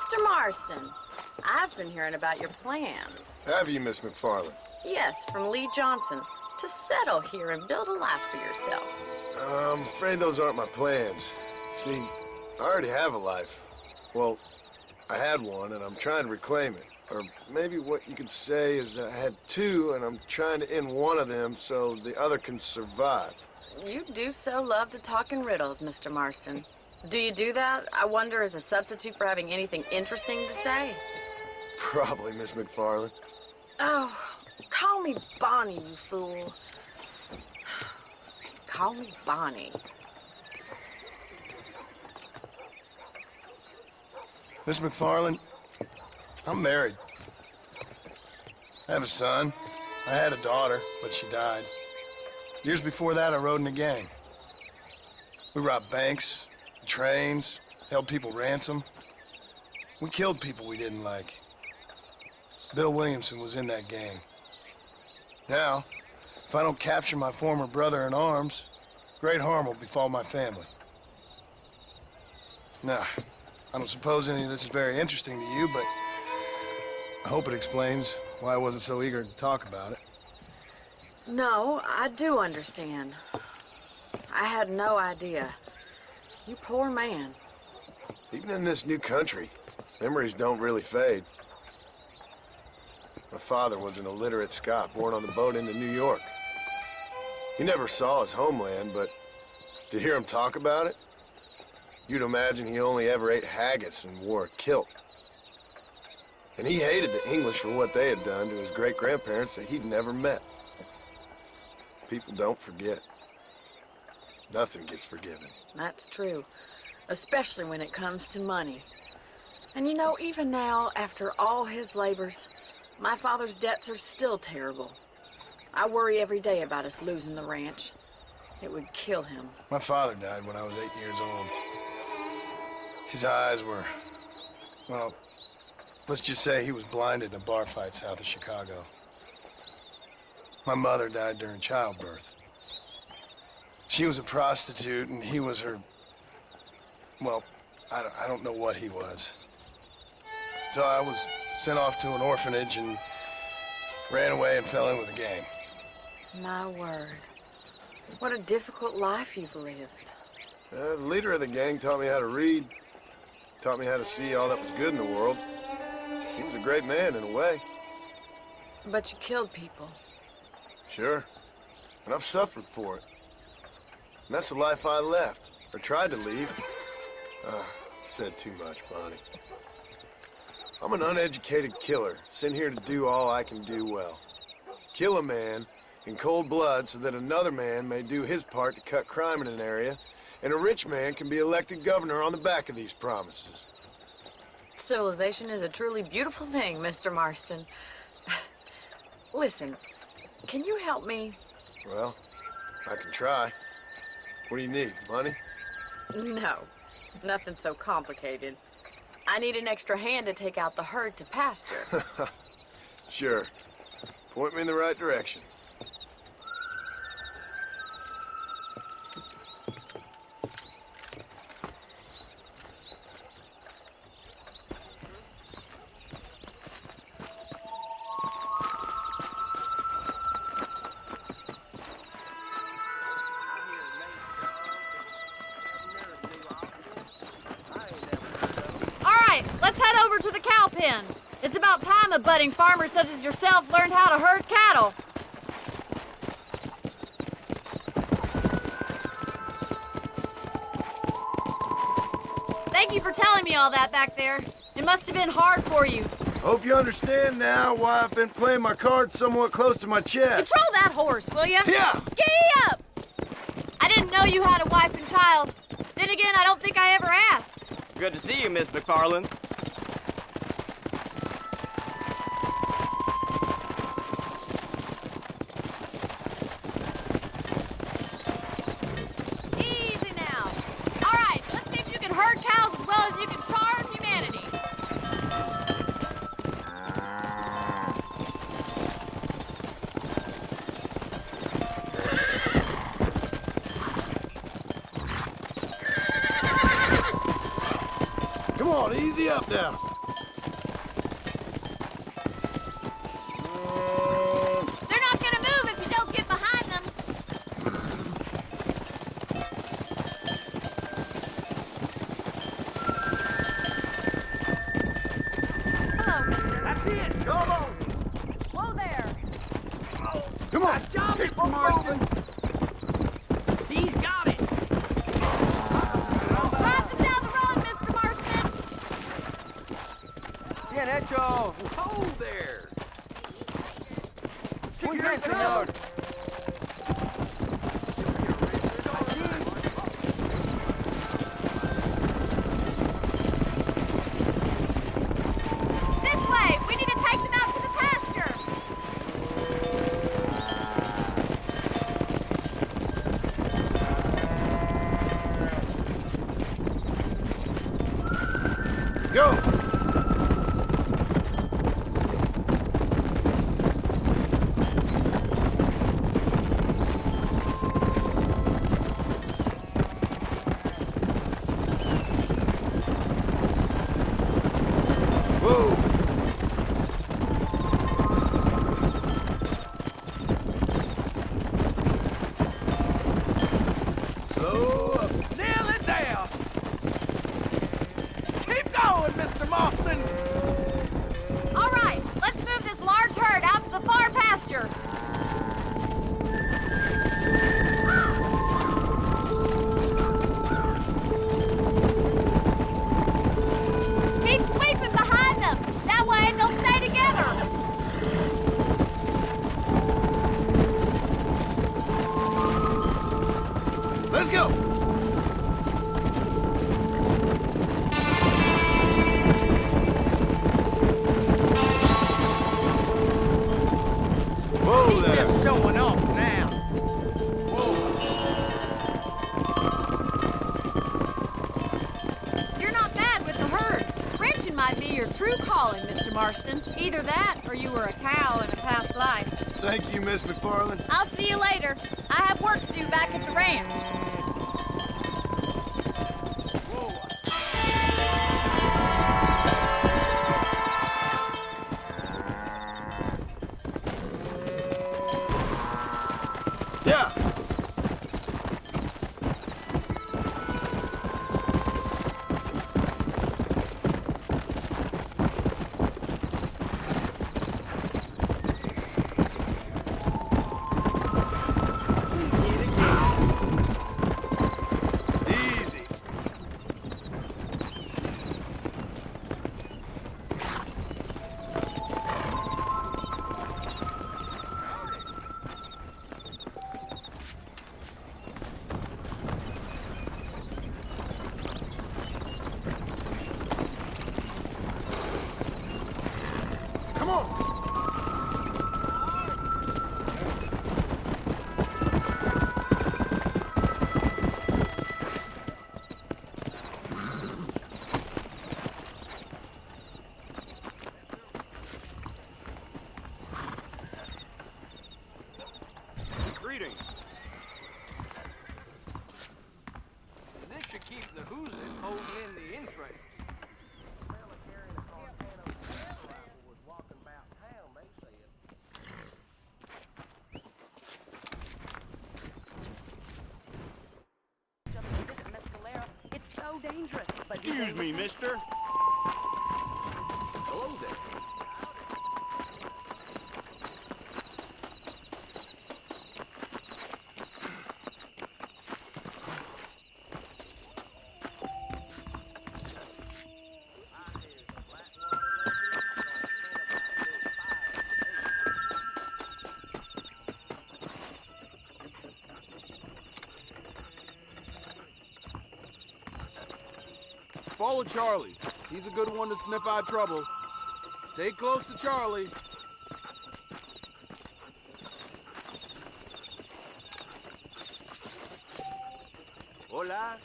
Mr. Marston, I've been hearing about your plans. Have you, Miss McFarland? Yes, from Lee Johnson, to settle here and build a life for yourself. I'm afraid those aren't my plans. See, I already have a life. Well, I had one, and I'm trying to reclaim it. Or maybe what you could say is that I had two, and I'm trying to end one of them so the other can survive. You do so love to talk in riddles, Mr. Marston. Do you do that, I wonder, as a substitute for having anything interesting to say? Probably, Miss McFarland. Oh, call me Bonnie, you fool. Call me Bonnie. Miss McFarland, I'm married. I have a son. I had a daughter, but she died. Years before that, I rode in a gang. We robbed banks, trains, held people ransom. We killed people we didn't like. Bill Williamson was in that gang. Now, if I don't capture my former brother in arms, great harm will befall my family. Now, I don't suppose any of this is very interesting to you, but I hope it explains why I wasn't so eager to talk about it. No, I do understand. I had no idea. You poor man. Even in this new country, memories don't really fade. My father was an illiterate Scot born on the boat into New York. He never saw his homeland, but to hear him talk about it, you'd imagine he only ever ate haggis and wore a kilt. And he hated the English for what they had done to his great-grandparents that he'd never met. People don't forget. Nothing gets forgiven. That's true, especially when it comes to money. And you know, even now, after all his labors, my father's debts are still terrible. I worry every day about us losing the ranch. It would kill him. My father died when I was 8 years old. His eyes were, well, let's just say he was blinded in a bar fight south of Chicago. My mother died during childbirth. She was a prostitute, and he was her, well, I don't know what he was. So I was sent off to an orphanage and ran away and fell in with a gang. My word. What a difficult life you've lived. The leader of the gang taught me how to read, taught me how to see all that was good in the world. He was a great man in a way. But you killed people. Sure. And I've suffered for it. And that's the life I left, or tried to leave. Said too much, Bonnie. I'm an uneducated killer, sent here to do all I can do well. Kill a man in cold blood so that another man may do his part to cut crime in an area, and a rich man can be elected governor on the back of these promises. Civilization is a truly beautiful thing, Mr. Marston. Listen, can you help me? Well, I can try. What do you need, money? No, nothing so complicated. I need an extra hand to take out the herd to pasture. Sure. Point me in the right direction. Let's head over to the cow pen. It's about time a budding farmer such as yourself learned how to herd cattle. Thank you for telling me all that back there. It must have been hard for you. Hope you understand now why I've been playing my cards somewhat close to my chest. Control that horse, will you? Yeah! Giddy up! I didn't know you had a wife and child. Then again, I don't think I ever asked. Good to see you, Miss McFarland. Easy now. All right, let's see if you can herd cows as well as you can charm humanity. Come on, easy up now. moving. He's got it. Drive them down the road, Mr. Marston. Bien hecho. Hold there. Muy bien, señor. This way. We need to take them out to the pasture. Go! Whoa! Slow up. Nail it down. Keep going, Mr. Marston. All right, let's move this large herd out to the far pasture. Keep sweeping behind them. That way they'll stay together. Let's go! Whoa He's there! just showing off now. Whoa. You're not bad with the herd. Ranching might be your true calling, Mr. Marston. Either that, or you were a cow in a past life. Thank you, Miss McFarland. I'll see you later. I have work to do back at the ranch. Yeah! Easy. Come on! Greetings. This should keep the Hoosiers holding in the entrails. It's so dangerous, but Excuse me, mister. Hello there. Follow Charlie. He's a good one to sniff out trouble. Stay close to Charlie. Hola.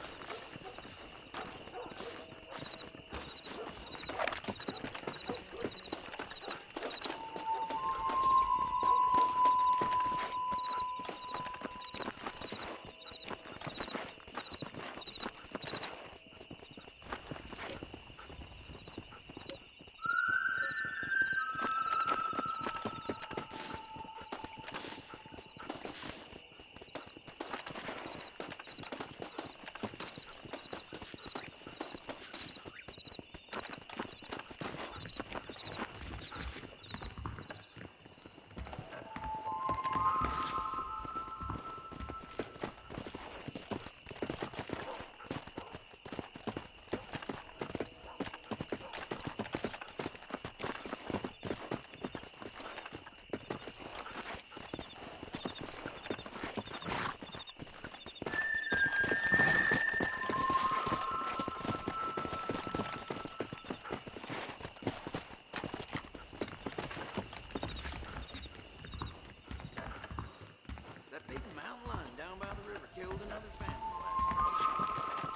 down by the river killed another family last night.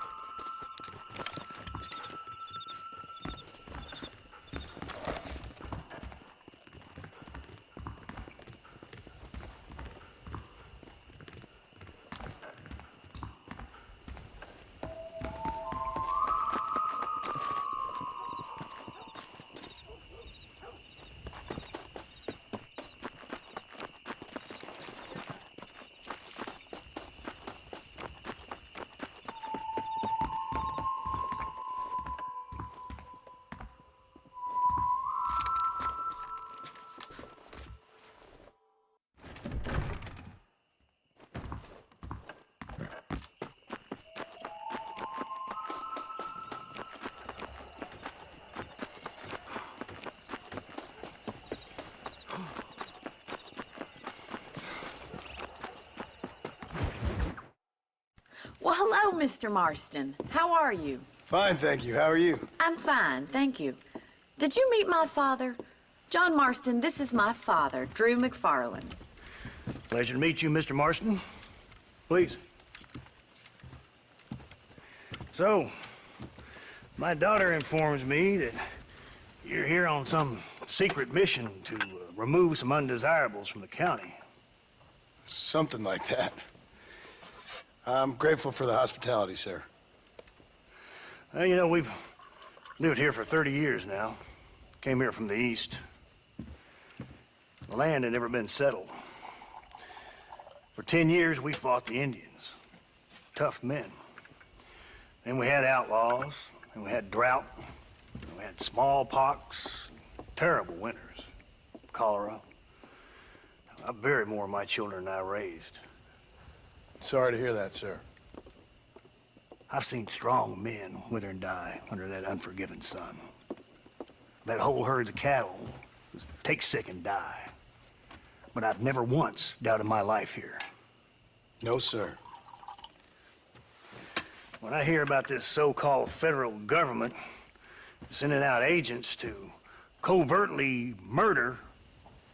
Well, hello, Mr. Marston. How are you? Fine, thank you. How are you? I'm fine, thank you. Did you meet my father? John Marston, this is my father, Drew McFarland. Pleasure to meet you, Mr. Marston. Please. So, my daughter informs me that you're here on some secret mission to remove some undesirables from the county. Something like that. I'm grateful for the hospitality, sir. Well, you know, we've lived here for 30 years now. Came here from the east. The land had never been settled. For 10 years, we fought the Indians. Tough men. Then we had outlaws, and we had drought, and we had smallpox, terrible winters, cholera. I buried more of my children than I raised. Sorry to hear that, sir. I've seen strong men wither and die under that unforgiving sun. That whole herds of cattle just take sick and die. But I've never once doubted my life here. No, sir. When I hear about this so-called federal government sending out agents to covertly murder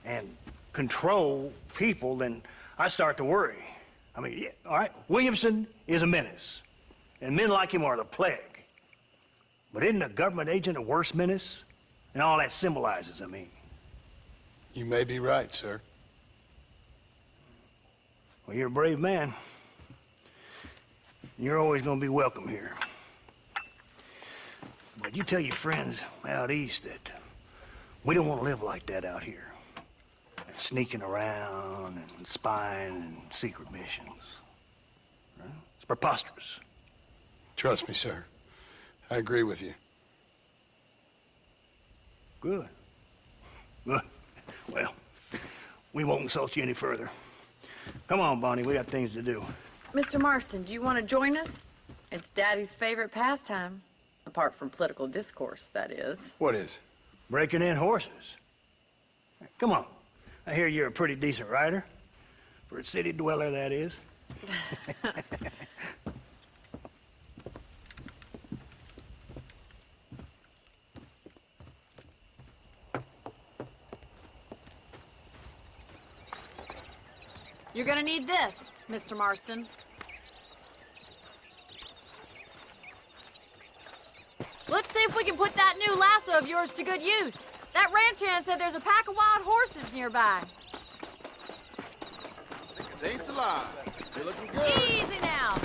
and control people, then I start to worry. I mean, yeah, all right, Williamson is a menace, and men like him are the plague. But isn't a government agent a worse menace? And all that symbolizes, I mean. You may be right, sir. Well, you're a brave man. You're always gonna be welcome here. But you tell your friends out east that we don't want to live like that out here. Sneaking around and spying and secret missions. Right? It's preposterous. Trust me, sir. I agree with you. Good. Good. Well, we won't insult you any further. Come on, Bonnie, we got things to do. Mr. Marston, do you want to join us? It's Daddy's favorite pastime. Apart from political discourse, that is. What is? Breaking in horses. Come on. I hear you're a pretty decent rider. For a city dweller, that is. You're gonna need this, Mr. Marston. Let's see if we can put that new lasso of yours to good use. That ranch hand said there's a pack of wild horses nearby. Niggas ain't alive. They're looking good. Easy now.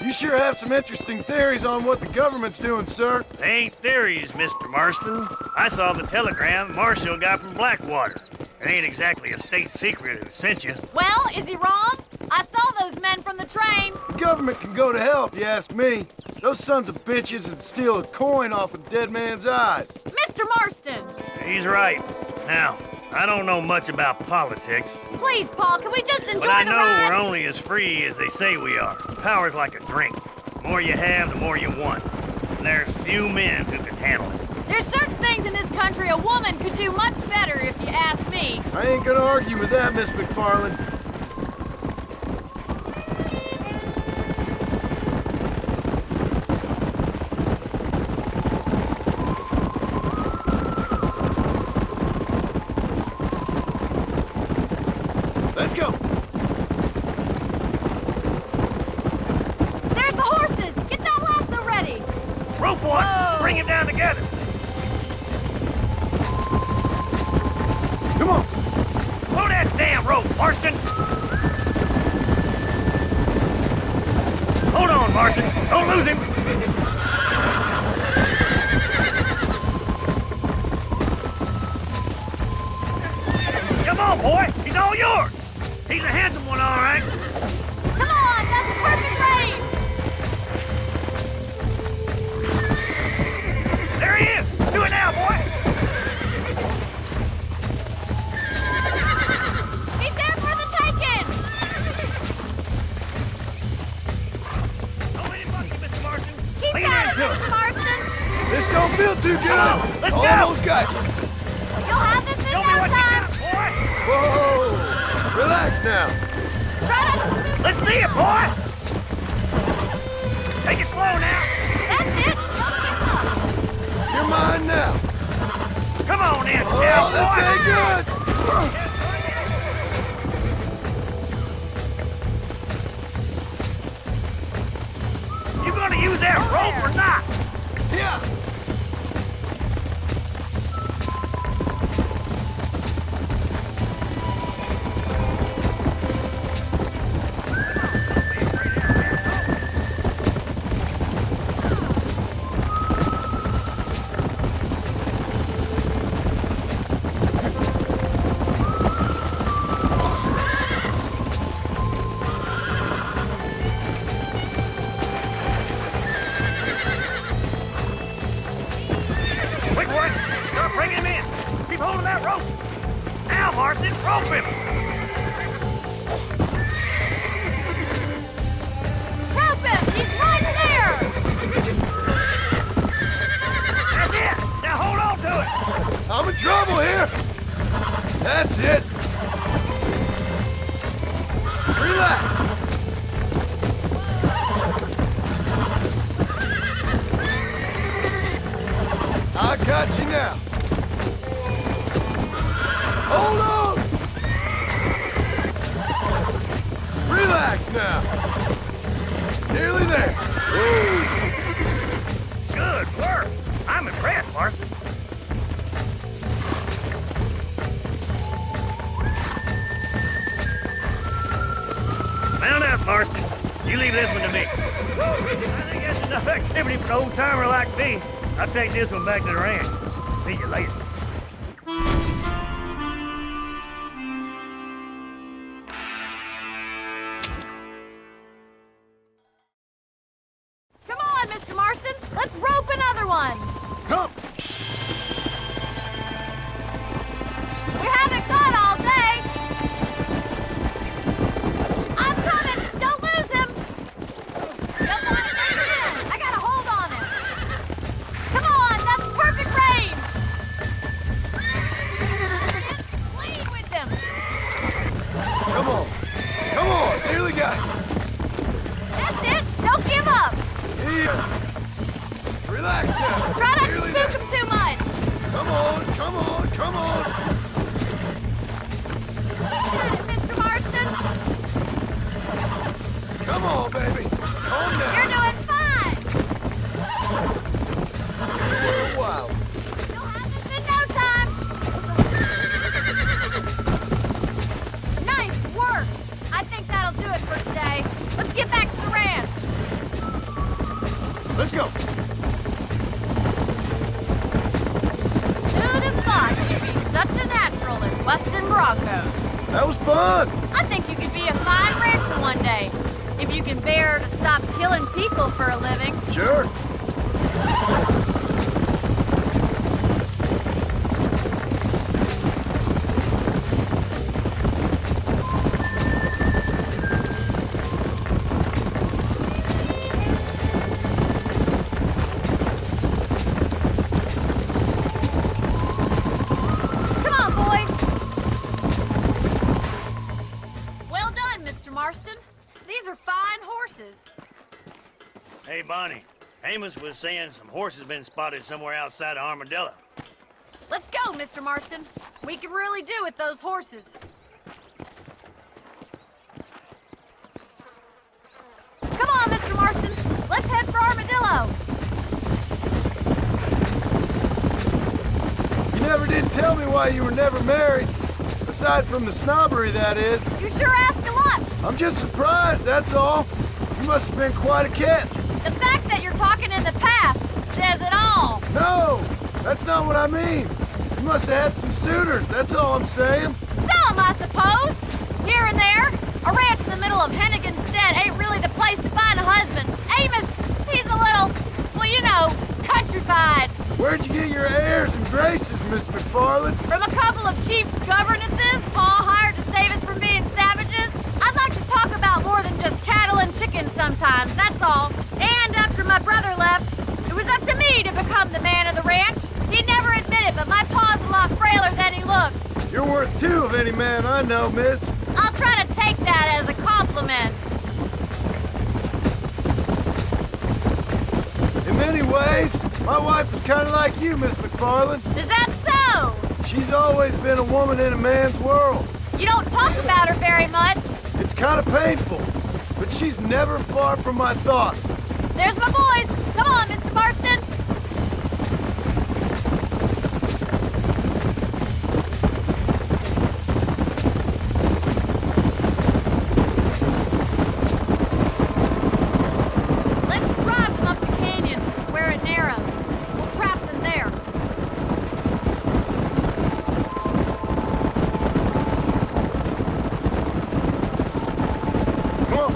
You sure have some interesting theories on what the government's doing, sir. They ain't theories, Mr. Marston. I saw the telegram Marshall got from Blackwater. It ain't exactly a state secret who sent you. Well, is he wrong? I saw those men from the train. The government can go to hell if you ask me. Those sons of bitches would steal a coin off a dead man's eyes. Mr. Marston! He's right. Now, I don't know much about politics, Please, Paul, can we just enjoy but I the know ride? we're only as free as they say we are. Power's like a drink. The more you have, the more you want. And there's few men who can handle it. There's certain things in this country a woman could do much better, if you ask me. I ain't gonna argue with that, Miss McFarland. rope, boy. Bring him down together. Come on. Pull that damn rope, Marston. Hold on, Marston. Don't lose him. Come on, boy. He's all yours. He's a handsome one, all right. Come on, that's perfect range! There he is. Do it now, boy. He's there for the taking! Don't let him buck you, Mr. Marston. Keep Lean at it, into Mr. Marston! This don't feel too good. on, let's go. Almost got you. You'll have this in Show me no what you time! got, boy. Whoa. Relax now. Try to... Let's see it, boy. Take it slow now. That's it! Don't give up! You're mine now. Come on in, Oh, yeah, this boy. ain't good. You gonna use that rope or not? Yeah. Quick, boy. Start bringing him in. Keep holding that rope. Now, Marston, rope him. Help him! He's right there! That's it. Now hold on to it. I'm in trouble here. That's it. Relax. I got you now. Hold on. Relax now. Nearly there. Good work. I'm impressed, Marston. Mount up, Marston. You leave this one to me. I think that's enough activity for an old-timer like me. I'll take this one back to the ranch. See you later. Come on, Mr. Marston! Let's rope another one! Come. We haven't got all day! I'm coming! Don't lose him! Don't want to take him in! I got a hold on him! Come on, that's perfect range! Lead with him! Come on. Come on. Nearly got you. That's it! Don't give up! Here. Relax now. Try not to Nearly spook there. him too much! Come on. Come on. Come on. Mr. Marston! Come on, baby. Calm You're down. doing fine! Wow. You'll have this in no time! Nice work! I think that'll do it for today. Let's get back to the ranch! Let's go. Who'd have thought you'd be such a natural at busting broncos? That was fun. I think you could be a fine rancher one day. If you can bear to stop killing people for a living. Sure. Come on, boys! Well done, Mr. Marston. These are fine horses. Hey, Bonnie. Amos was saying some horses been spotted somewhere outside of Armadillo. Let's go, Mr. Marston. We can really do with those horses. Come on, Mr. Marston. Let's head for Armadillo. didn't tell me why you were never married. Aside from the snobbery, that is. You sure ask a lot. I'm just surprised, that's all. You must have been quite a catch. The fact that you're talking in the past says it all. No, that's not what I mean. You must have had some suitors, that's all I'm saying. Some, I suppose. Here and there. A ranch in the middle of Hennigan's Stead ain't really the place to find a husband. Amos, he's a little, well, you know, countrified. Where'd you get your airs and graces, Miss McFarland? From a couple of cheap governesses Pa hired to save us from being savages. I'd like to talk about more than just cattle and chickens sometimes, that's all. And after my brother left, it was up to me to become the man of the ranch. He'd never admit it, but my pa's a lot frailer than he looks. You're worth two of any man I know, miss. I'll try to take that as a compliment. In many ways, my wife is kind of like you, Miss McFarland. Is that so? She's always been a woman in a man's world. You don't talk about her very much. It's kind of painful, but she's never far from my thoughts. There's my boys. Come on, Mr. Marston. Let's drive them up the canyon where it narrows. We'll trap them there. Come on.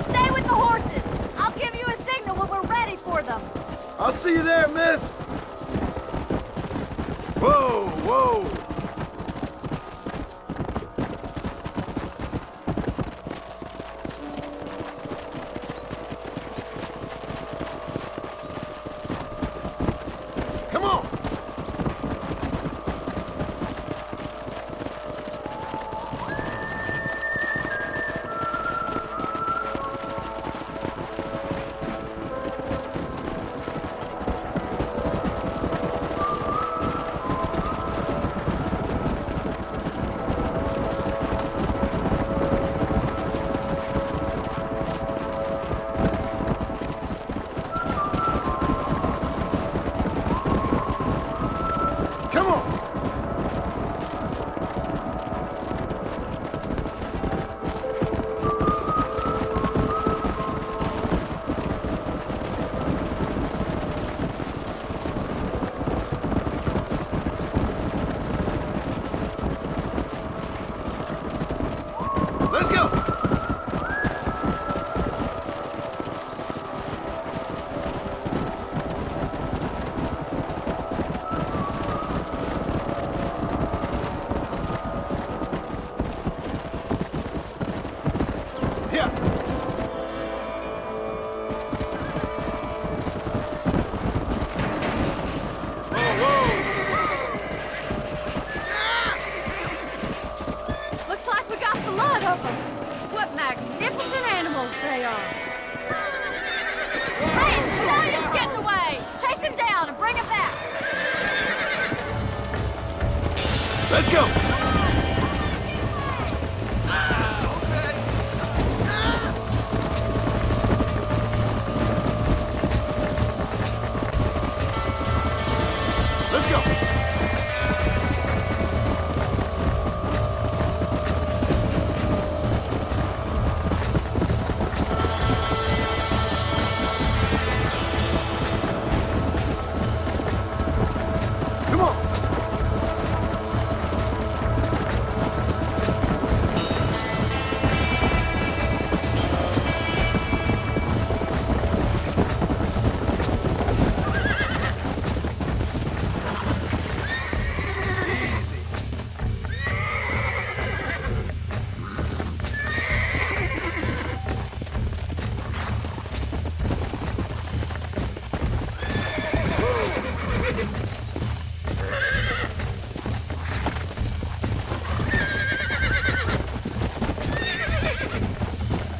Stay with the horses. I'll give you a signal when we're ready for them. I'll see you there, miss. Whoa, whoa. Come on. Come on. Let's go. Yeah. Looks like we got the lot of them. What magnificent animals they are. Hey, the stallion's getting away. Chase him down and bring him back. Let's go. Let's go. Come on.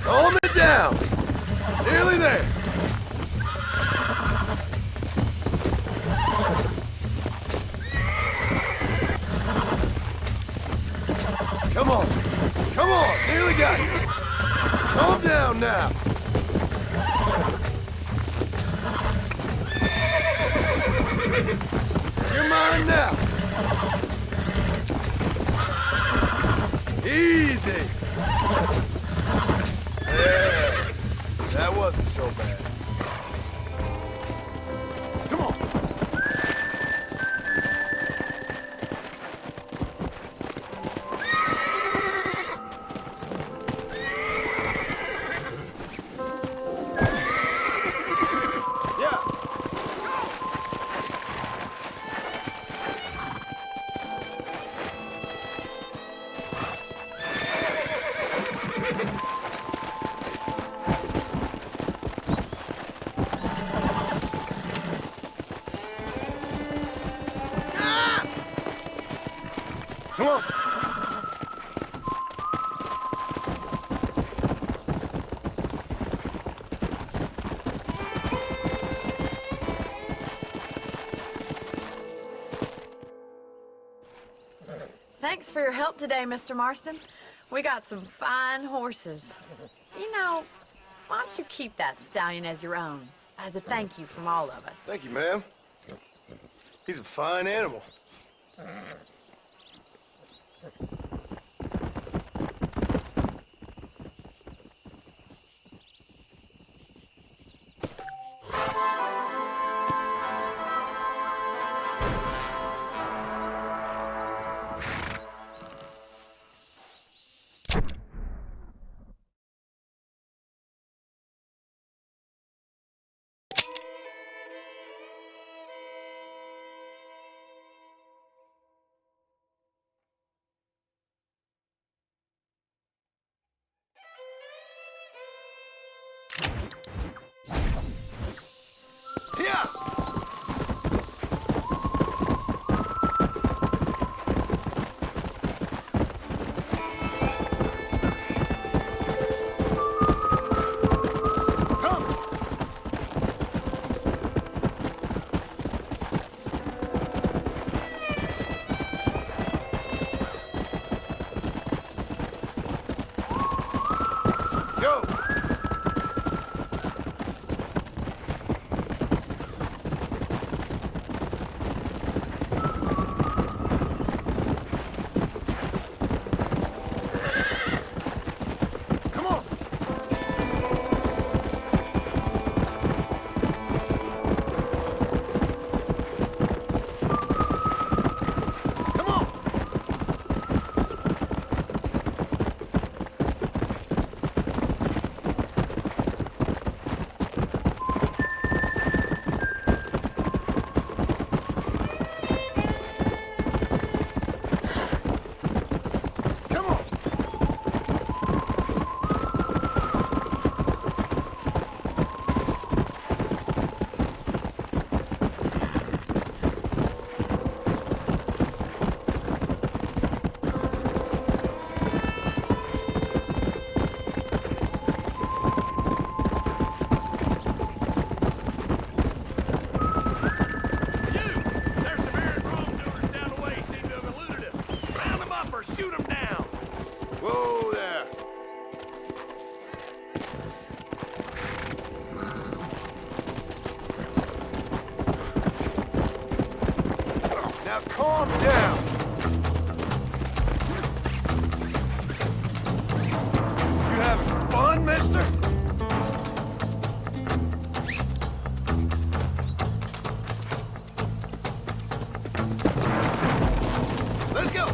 Calm it down. Nearly there. Come on. Thanks for your help today, Mr. Marston. We got some fine horses. You know, why don't you keep that stallion as your own, as a thank you from all of us? Thank you, ma'am. He's a fine animal. Yeah! Go! Come on! Come on! Come on! There's some errant wrongdoers down the way seem to have eluded him. Round them up or shoot them down. Whoa there. Now calm down. You having fun, mister? Let's go.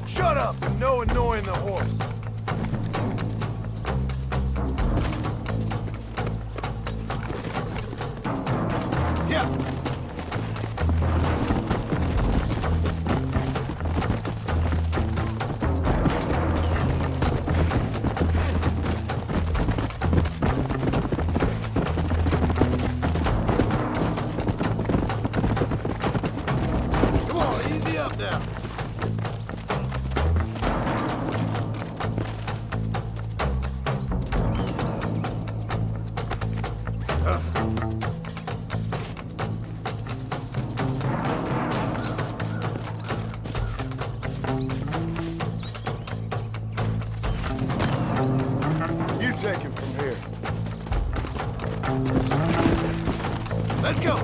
Shut up and no annoying the horse. Yeah. Come on, easy up now. You take him from here. Let's go.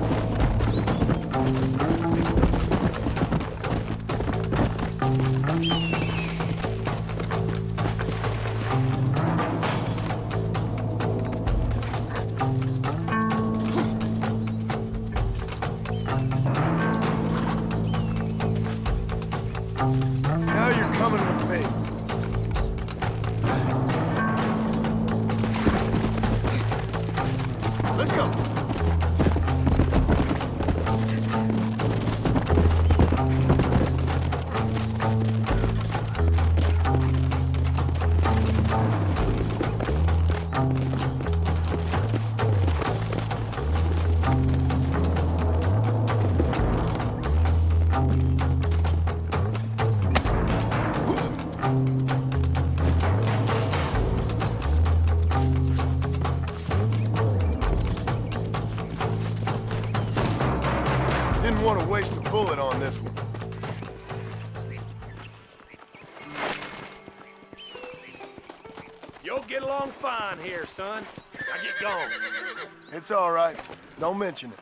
wouldn't want to waste a bullet on this one. You'll get along fine here, son. Now get going. It's all right. Don't mention it.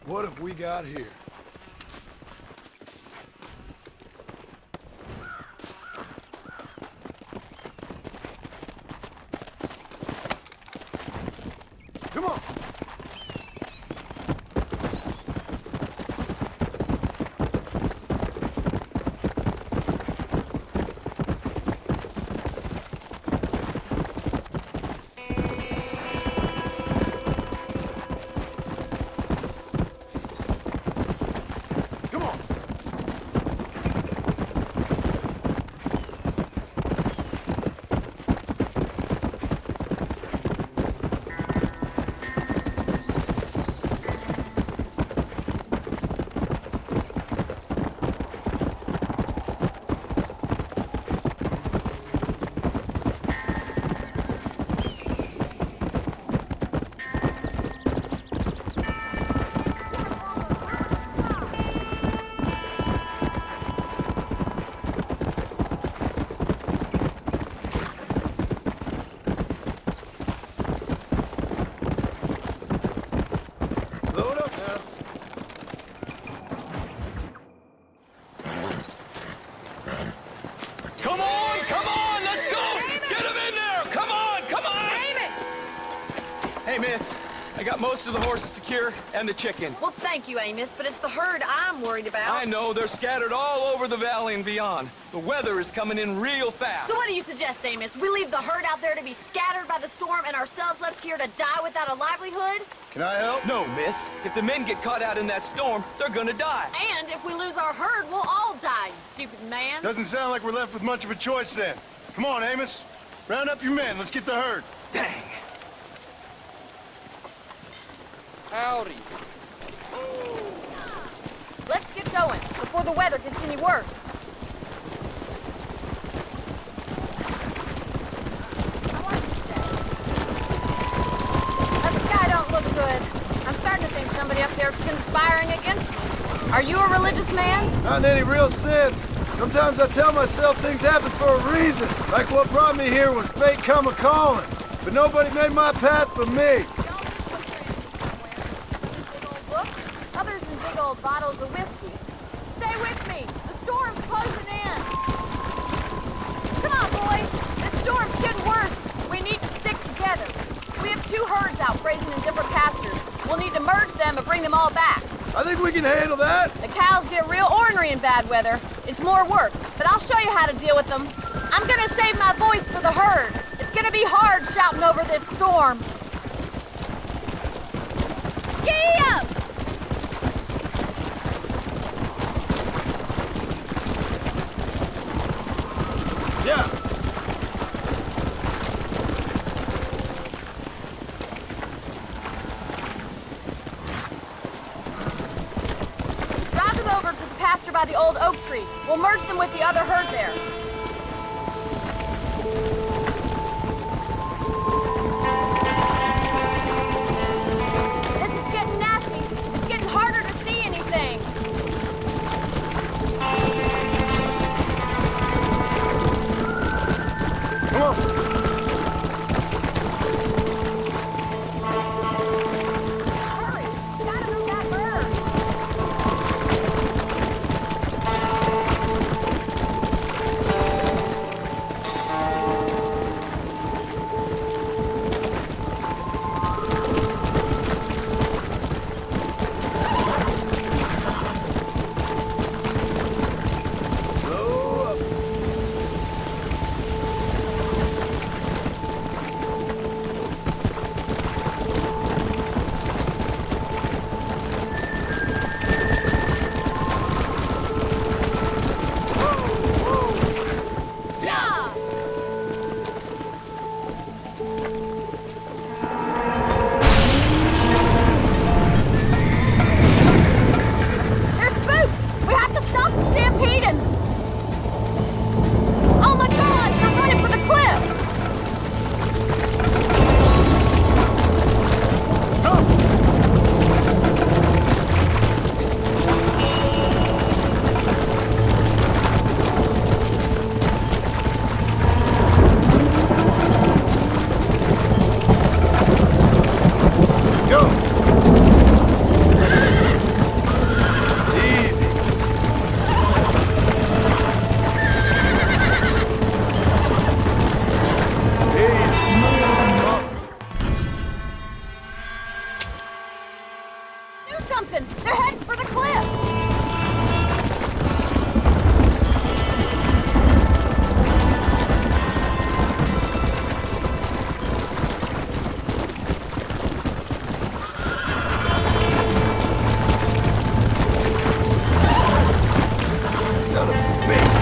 What have we got here? Come on! Come on! Load up now. Come on, let's go! Get him in there! Come on, come on! Amos! Hey, miss, I got most of the horses secure and the chicken. Well, thank you, Amos, but it's the herd I'm worried about. I know, they're scattered all over the valley and beyond. The weather is coming in real fast. So what do you suggest, Amos? We leave the herd out there to be scattered by the storm and ourselves left here to die without a livelihood? Can I help? No, miss. If the men get caught out in that storm, they're gonna die. And if we lose our herd, we'll all die, you stupid man. Doesn't sound like we're left with much of a choice then. Come on, Amos. Round up your men. Let's get the herd. Dang. Howdy. Let's get going before the weather gets any worse. That sky don't look good. I'm starting to think somebody up there's conspiring against me. Are you a religious man? Not in any real sense. Sometimes I tell myself things happen for a reason. Like what brought me here was fate come a-calling. But nobody made my path for me. Big old books, others in big old bottles of whiskey. Stay with me. The storm's closing in. Come on, boys. This storm's getting worse. We need to stick together. We have 2 herds out grazing in different pastures. We'll need to merge them and bring them all back. I think we can handle that. The cows get real ornery in bad weather. It's more work, but I'll show you how to deal with them. I'm gonna save my voice for the herd. It's gonna be hard shouting over this storm. Gee up! Yeah. Drive them over to the pasture by the old oak tree. We'll merge them with the other herd there. This is getting nasty. It's getting harder to see anything. Come on. Hurry! Gotta move that bird. Do something! They're heading for the cliff! Son of a bitch.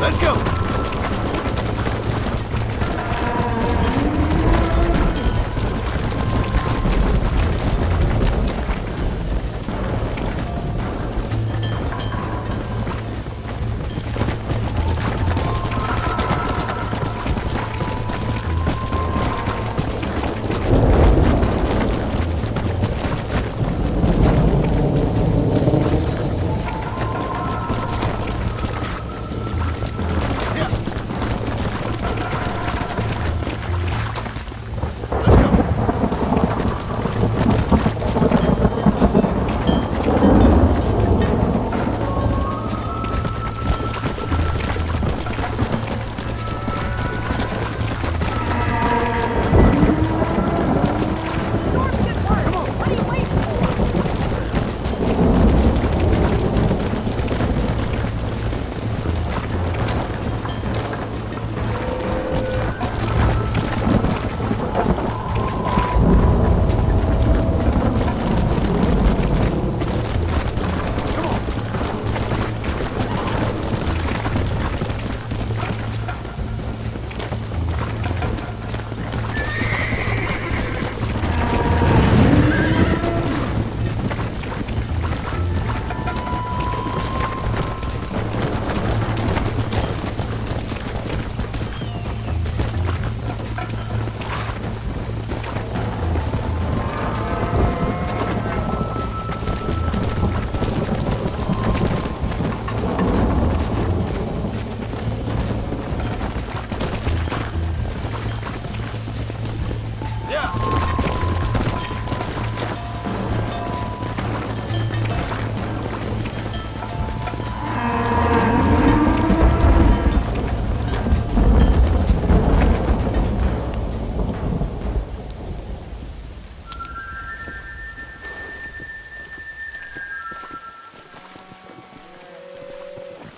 Let's go!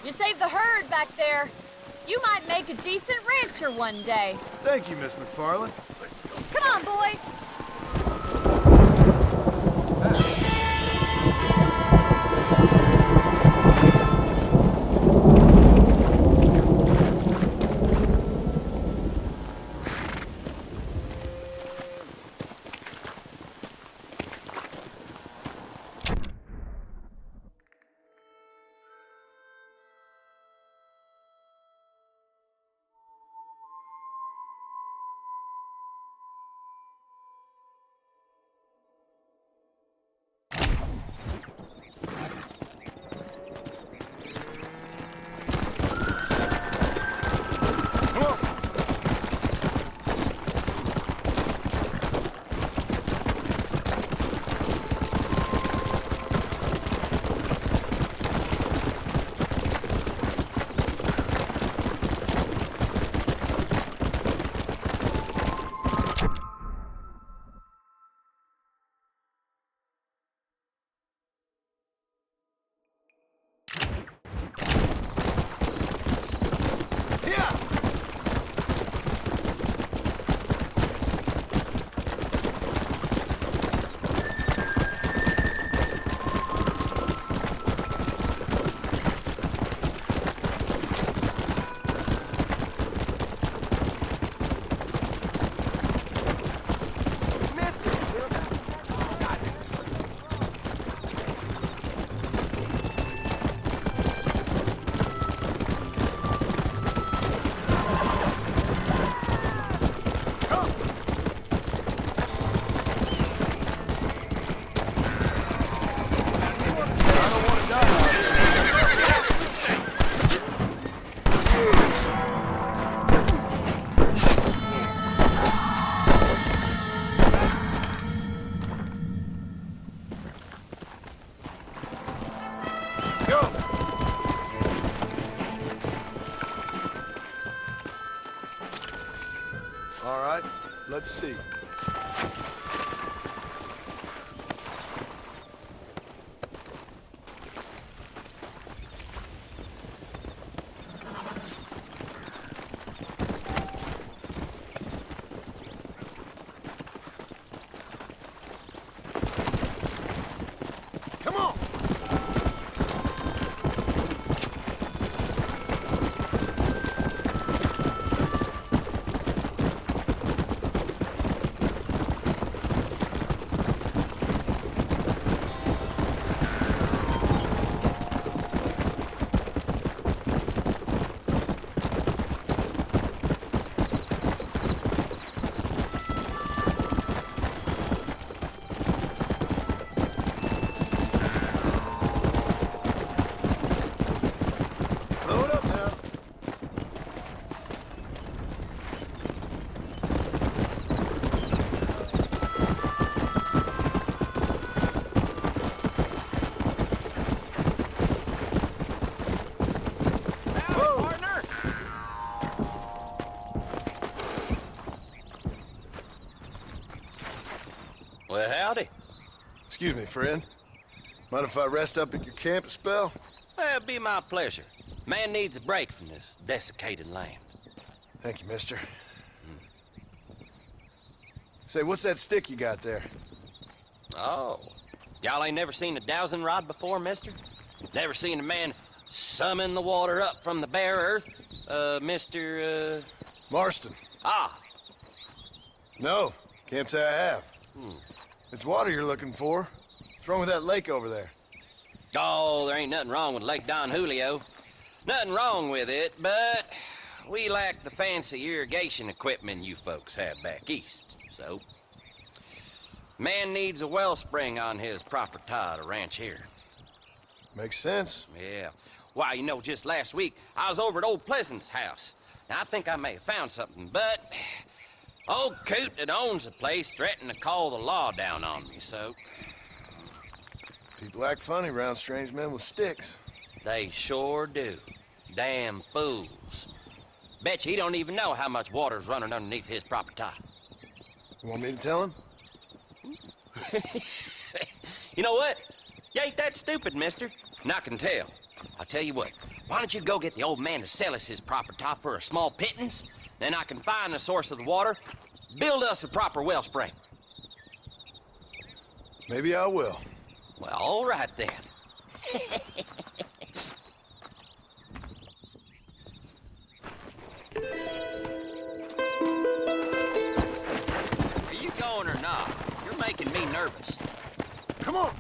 You saved the herd back there. You might make a decent rancher one day. Thank you, Miss McFarland. Come on, boy. Let's see. Come on! Load up now. Howdy, partner! Well, howdy. Excuse me, friend. Mind if I rest up at your camp a spell? Well, it'd be my pleasure. Man needs a break from this desiccated land. Thank you, mister. Say, what's that stick you got there? Oh, y'all ain't never seen a dowsing rod before, mister? Never seen a man summon the water up from the bare earth? Mr. Marston. Ah, No, can't say I have. It's water you're looking for. What's wrong with that lake over there? oh, there ain't nothing wrong with Lake Don Julio. Nothing wrong with it, but we lack the fancy irrigation equipment you folks have back east, so... Man needs a wellspring on his property to ranch here. Makes sense. Yeah. Why, you know, just last week, I was over at old Pleasant's house. Now, I think I may have found something, but... Old coot that owns the place threatened to call the law down on me, so... People act funny around strange men with sticks. They sure do. Damn fools. Bet you he don't even know how much water's running underneath his property. You want me to tell him? You know what? You ain't that stupid, mister. And I can tell. I'll tell you what. Why don't you go get the old man to sell us his property for a small pittance? Then I can find the source of the water, build us a proper wellspring. Maybe I will. Well, all right then. Are you going or not? You're making me nervous. Come on!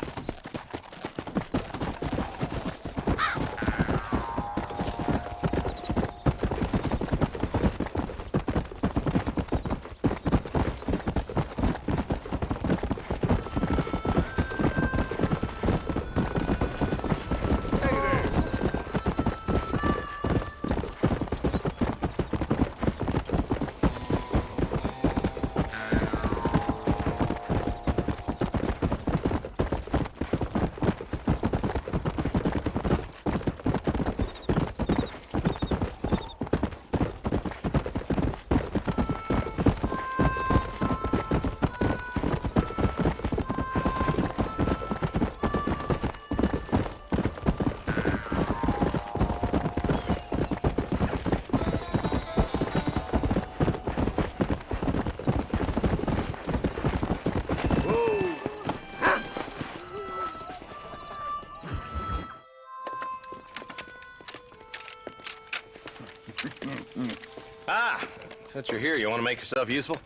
Since you're here, you want to make yourself useful?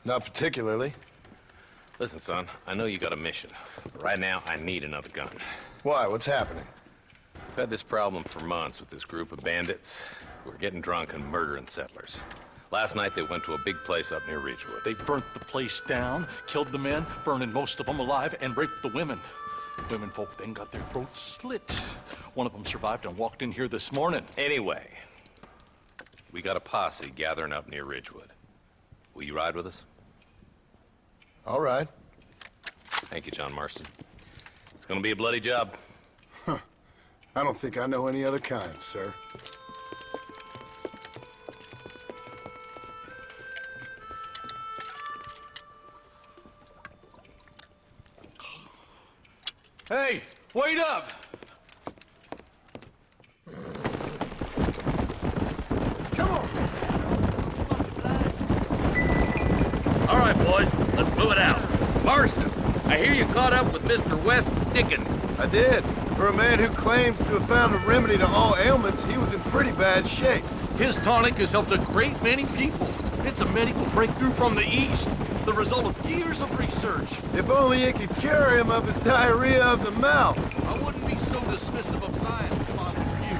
Not particularly. Listen, son, I know you got a mission, but right now I need another gun. Why? What's happening? We've had this problem for months with this group of bandits who are getting drunk and murdering settlers. Last night they went to a big place up near Ridgewood. They burnt the place down, killed the men, burning most of them alive, and raped the women. Women folk then got their throats slit. One of them survived and walked in here this morning. Anyway, we got a posse gathering up near Ridgewood. Will you ride with us? All right. Thank you, John Marston. It's gonna be a bloody job. I don't think I know any other kind, sir. boys. Let's move it out. Marston, I hear you caught up with Mr. West Dickens. I did. For a man who claims to have found a remedy to all ailments, he was in pretty bad shape. His tonic has helped a great many people. It's a medical breakthrough from the East, the result of years of research. If only it could cure him of his diarrhea of the mouth. I wouldn't be so dismissive of science if I were you.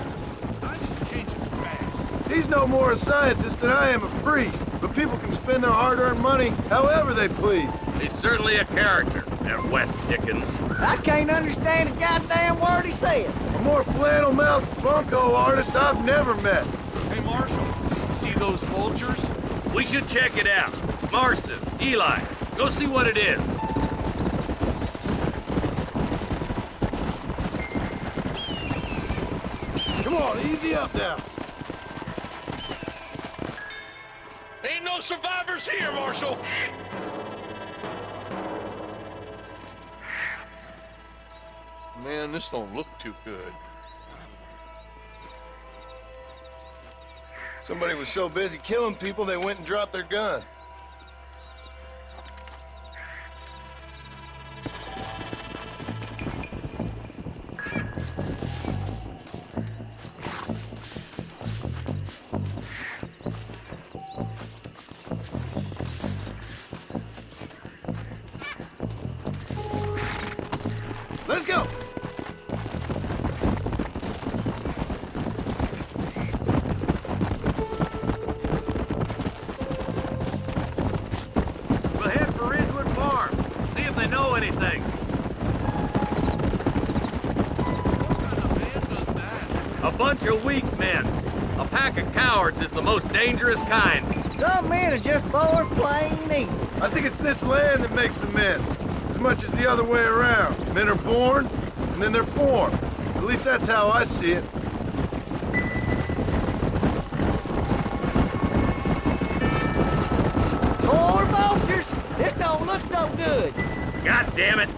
Times are changing fast. He's no more a scientist than I am a priest, but people can spend their hard-earned money however they please. He's certainly a character, that West Dickens. I can't understand a goddamn word he said. A more flannel-mouthed bunko artist I've never met. Hey, Marshal, see those vultures? We should check it out. Marston, Eli, go see what it is. Come on, easy up now. Ain't no survivors here, Marshal! Man, this don't look too good. Somebody was so busy killing people, they went and dropped their gun. Let's go! We'll head for Ridgewood Farm. See if they know anything. A bunch of weak men. A pack of cowards is the most dangerous kind. Some men are just born plain evil. I think it's this land that makes them men, as much as the other way around. Men are born, and then they're formed. At least that's how I see it. More vultures? This don't look so good. God damn it.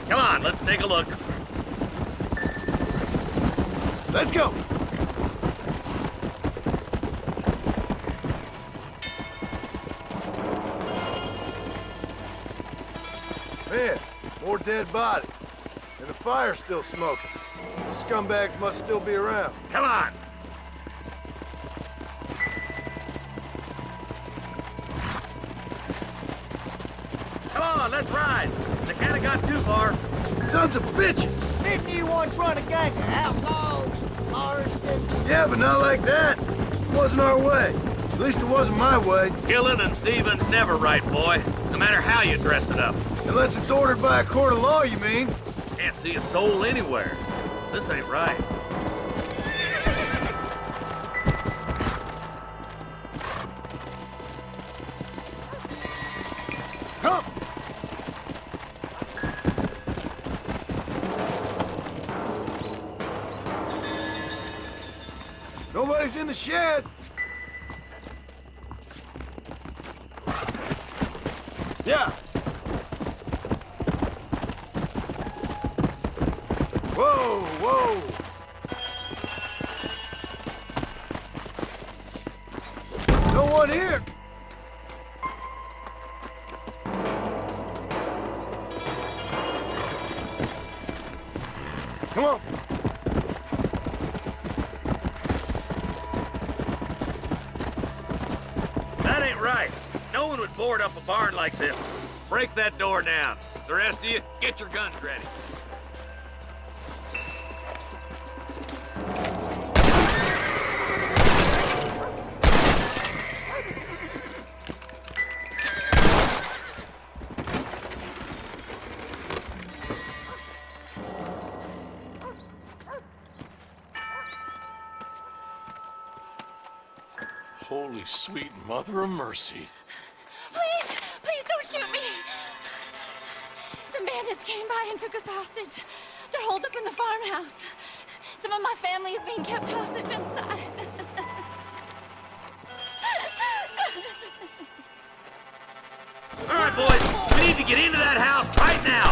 Come on, let's take a look. Let's go! Man, more dead bodies. And the fire's still smoking. The scumbags must still be around. Come on. Come on, let's ride. They kinda got too far. Sons of bitches! Didn't you once run a gang of outlaws, Marston? Yeah, but not like that. It wasn't our way. At least it wasn't my way. Killing and thieving's never right, boy. No matter how you dress it up. Unless it's ordered by a court of law, you mean? Can't see a soul anywhere. This ain't right. Come! Nobody's in the shed. Yeah. Whoa, whoa. No one here. Come on. That ain't right. No one would board up a barn like this. Break that door down. The rest of you, get your guns ready. Holy sweet mother of mercy. Please, please don't shoot me. Some bandits came by and took us hostage. They're holed up in the farmhouse. Some of my family is being kept hostage inside. All right, boys, we need to get into that house right now.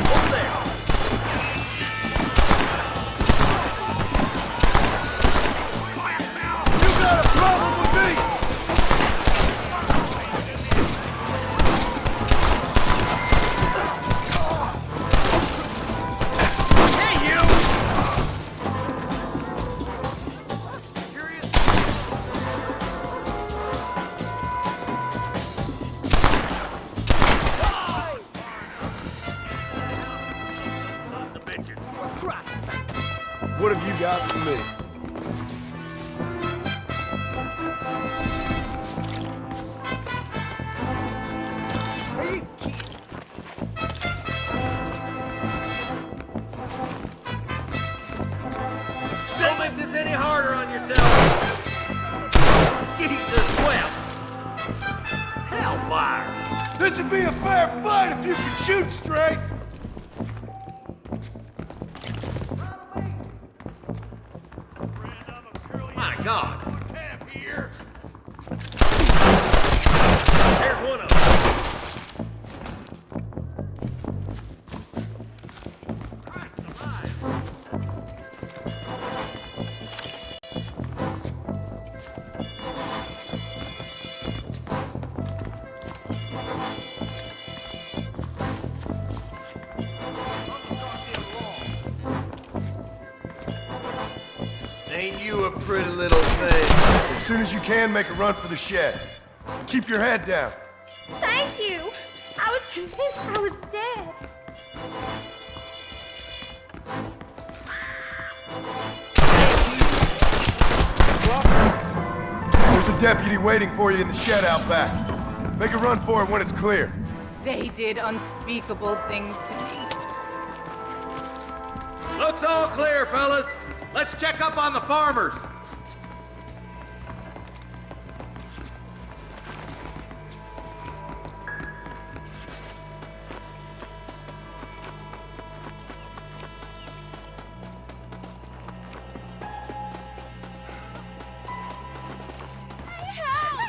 Over there. You got a problem with me? bastards! For Christ's sake! What have you got for me? Are you Don't make this any harder on yourself! Jesus wept! Hellfire! This would be a fair fight if you could shoot straight! My God! There's one of them. Christ alive! Ain't you a pretty little thing? As soon as you can, make a run for the shed. Keep your head down. Thank you. I was convinced I was dead. There's a deputy waiting for you in the shed out back. Make a run for it when it's clear. They did unspeakable things to me. Looks all clear, fellas. Let's check up on the farmers.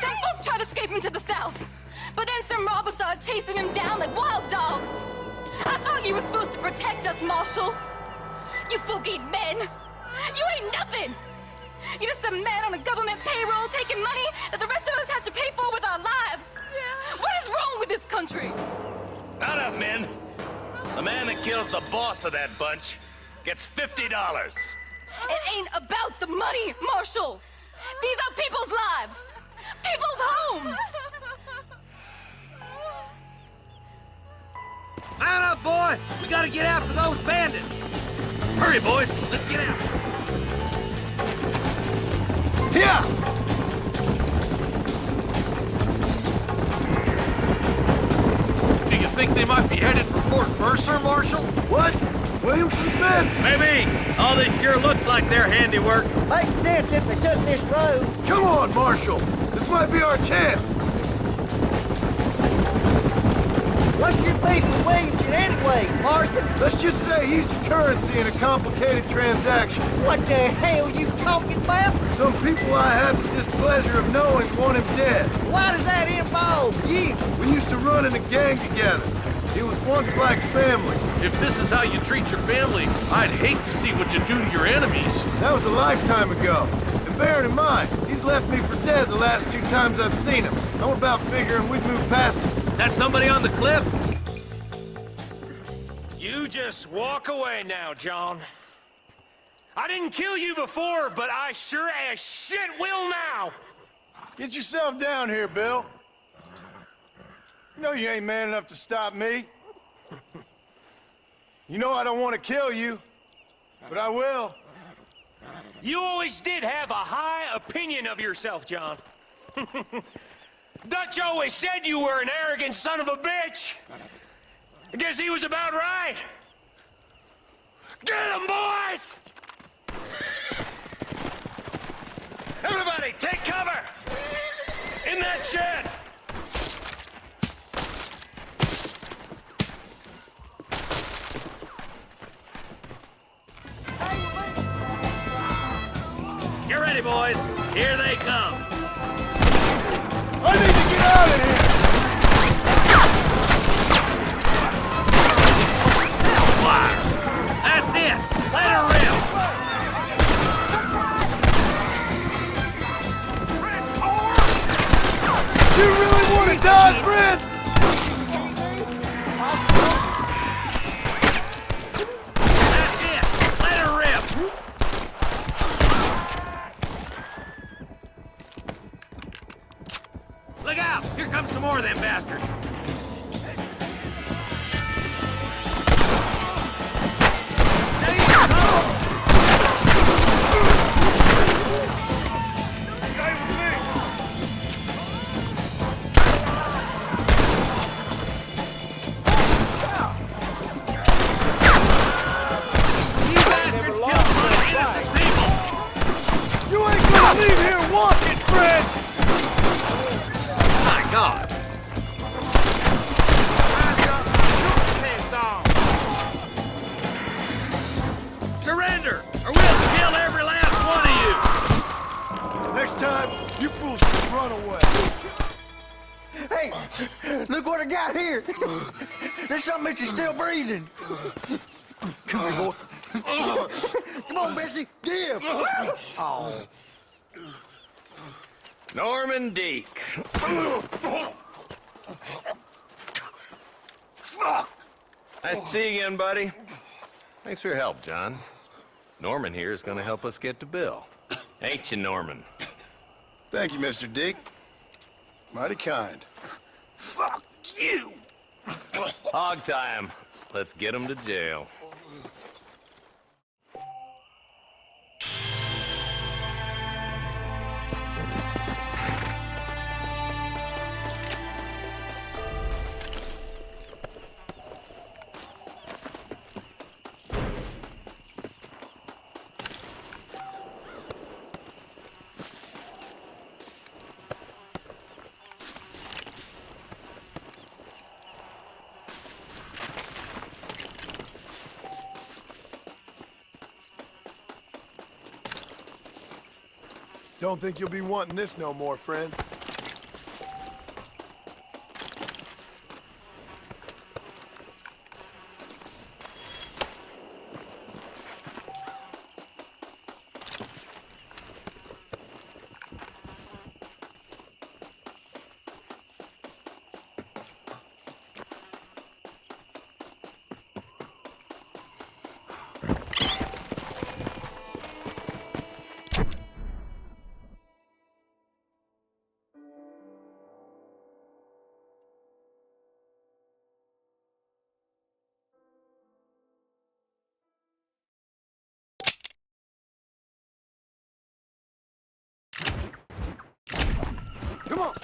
Some folk tried escaping to the south, but then some robbers started chasing him down like wild dogs. I thought you were supposed to protect us, Marshal. You folk ain't men. You ain't nothing. You're just a man on a government payroll taking money that the rest of us have to pay for with our lives. Yeah. What is wrong with this country? Not up, men. The man that kills the boss of that bunch gets $50. It ain't about the money, Marshal. These are people's lives. People's homes. Man up, boy! We gotta get after those bandits! Hurry, boys! Let's get out! Here! Do you think they might be headed for Fort Mercer, Marshal? What? Williamson's men? Maybe! All this sure looks like their handiwork. Makes sense if they took this road. Come on, Marshal! This might be our chance! What's your beef with Williamson anyway, Marston? Let's just say he's the currency in a complicated transaction. What the hell you talking about? Some people I have the displeasure of knowing want him dead. Why does that involve you? We used to run in a gang together. It was once like family. If this is how you treat your family, I'd hate to see what you do to your enemies. That was a lifetime ago. And bearing in mind, he's left me for dead the last 2 times I've seen him. I'm about figuring we've moved past him. Is that somebody on the cliff? You just walk away now, John. I didn't kill you before, but I sure as shit will now! Get yourself down here, Bill. You know you ain't man enough to stop me. You know I don't want to kill you, but I will. You always did have a high opinion of yourself, John. Dutch always said you were an arrogant son of a bitch. I guess he was about right. Get him, boys! Everybody, take cover! In that shed! Get ready, boys. Here they come. I need to get out of here! Hellfire! That's it! Let her rip! You really want to die, friend? That's it! Let her rip! Look out! Here comes some more of them bastards! surrender, or we'll kill every last one of you! Next time, you fools just run away. Hey, look what I got here. There's something that you're still breathing. Come here, boy. Come on, Bessie, give. Oh. Norman Deek. Fuck! Nice to see you again, buddy. Thanks for your help, John. Norman here is gonna help us get to Bill. Ain't you, Norman? Thank you, Mr. Deke. Mighty kind. Fuck you! Hog time. Let's get him to jail. Don't think you'll be wanting this no more, friend. Come on!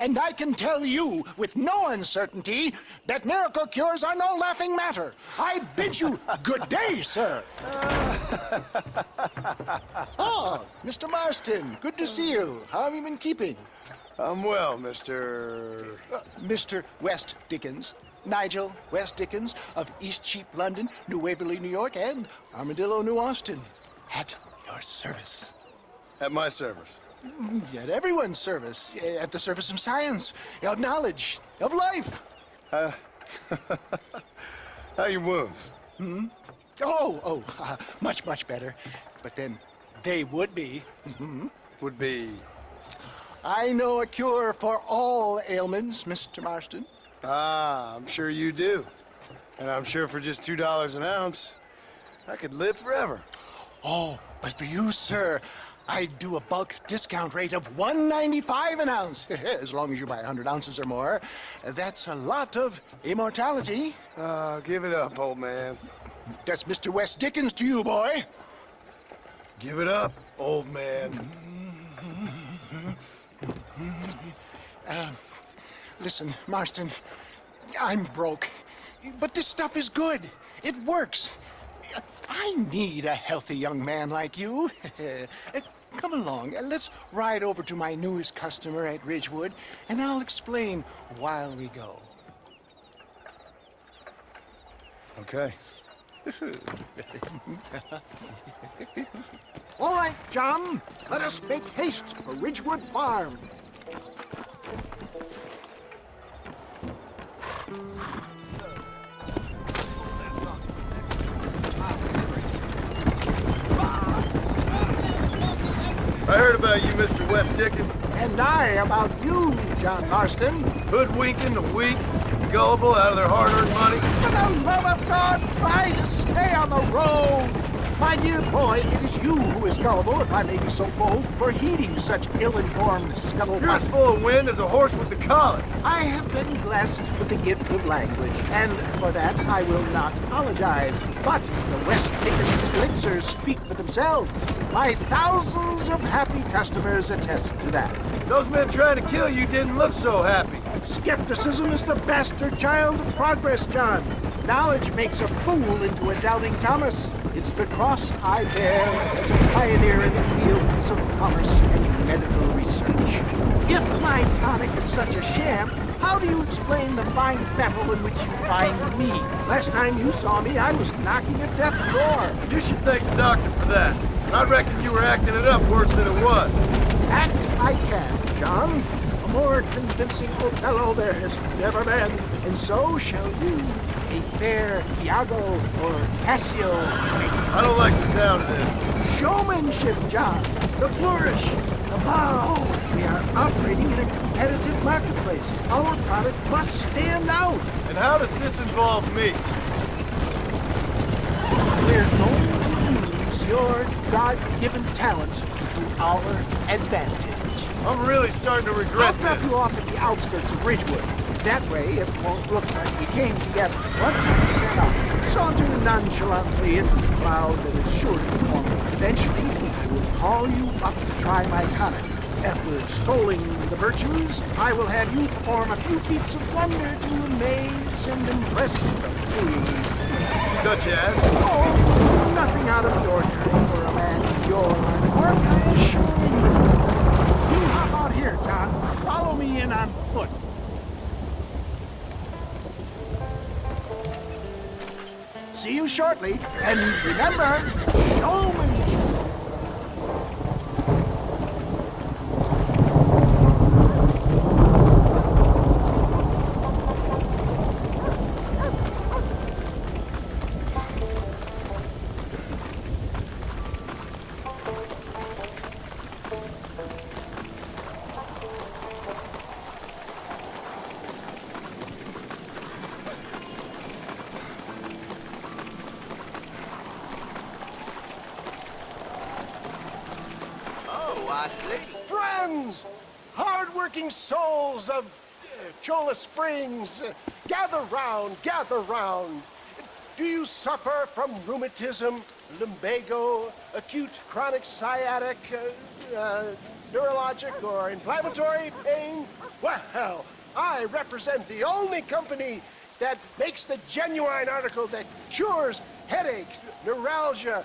And I can tell you with no uncertainty that miracle cures are no laughing matter. I bid you good day, sir. Oh, Mr. Marston, good to see you. How have you been keeping? I'm well, Mr. Mr. West Dickens. Nigel West Dickens of East Cheap, London, New Waverly, New York, and Armadillo, New Austin. At your service. At my service. At everyone's service. At the service of science, of knowledge, of life. How are your wounds? Much, much better. But then they would be. Would be? I know a cure for all ailments, Mr. Marston. Ah, I'm sure you do. And I'm sure for just $2 an ounce, I could live forever. Oh, but for you, sir, I'd do a bulk discount rate of $1.95 an ounce, as long as you buy 100 ounces or more. That's a lot of immortality. Give it up, old man. That's Mr. West Dickens to you, boy. Give it up, old man. Listen, Marston, I'm broke, but this stuff is good. It works. I need a healthy young man like you. come along and let's ride over to my newest customer at Ridgewood, and I'll explain while we go. Okay. All right, John. Let us make haste for Ridgewood Farm. I heard about you, Mr. West Dickens. And I about you, John Marston. Hoodwinking the weak, gullible out of their hard-earned money. For the love of God, try to stay on the road. My dear boy, it is you who is gullible, if I may be so bold, for heeding such ill-informed scuttlebutt. You're as full of wind as a horse with the collar. I have been blessed with the gift of language, and for that I will not apologize. But the West Dickens elixirs speak for themselves. My thousands of happy customers attest to that. Those men trying to kill you didn't look so happy. Skepticism is the bastard child of progress, John. Knowledge makes a fool into a doubting Thomas. It's the cross I bear as a pioneer in the fields of commerce and medical research. If my tonic is such a sham, how do you explain the fine battle in which you find me? Last time you saw me, I was knocking a death door. You should thank the doctor for that. I reckon you were acting it up worse than it was. Act I can, John. A more convincing Othello there has never been, and so shall you. A fair Iago or Cassio. I don't like the sound of this. Showmanship, John. The flourish. The bow. We are operating in a competitive marketplace. Our product must stand out. And how does this involve me? We're going to use your God-given talents to our advantage. I'm really starting to regret I'll drop this. you off at the outskirts of Ridgewood. That way, it won't look like we came together. Once you set up, saunter nonchalantly into the cloud that is sure to form. Eventually, I will call you up to try my tonic. After extolling the virtues, I will have you perform a few feats of wonder to amaze and impress the page. Such as? Oh, nothing out of the ordinary for a man of your work, I assure you. You hop out here, John. Follow me in on foot. See you shortly, and remember, showmanship. Friends, hard-working souls of Cholla Springs, gather round, gather round. Do you suffer from rheumatism, lumbago, acute chronic sciatic, neurologic or inflammatory pain? Well, I represent the only company that makes the genuine article that cures headaches, neuralgia,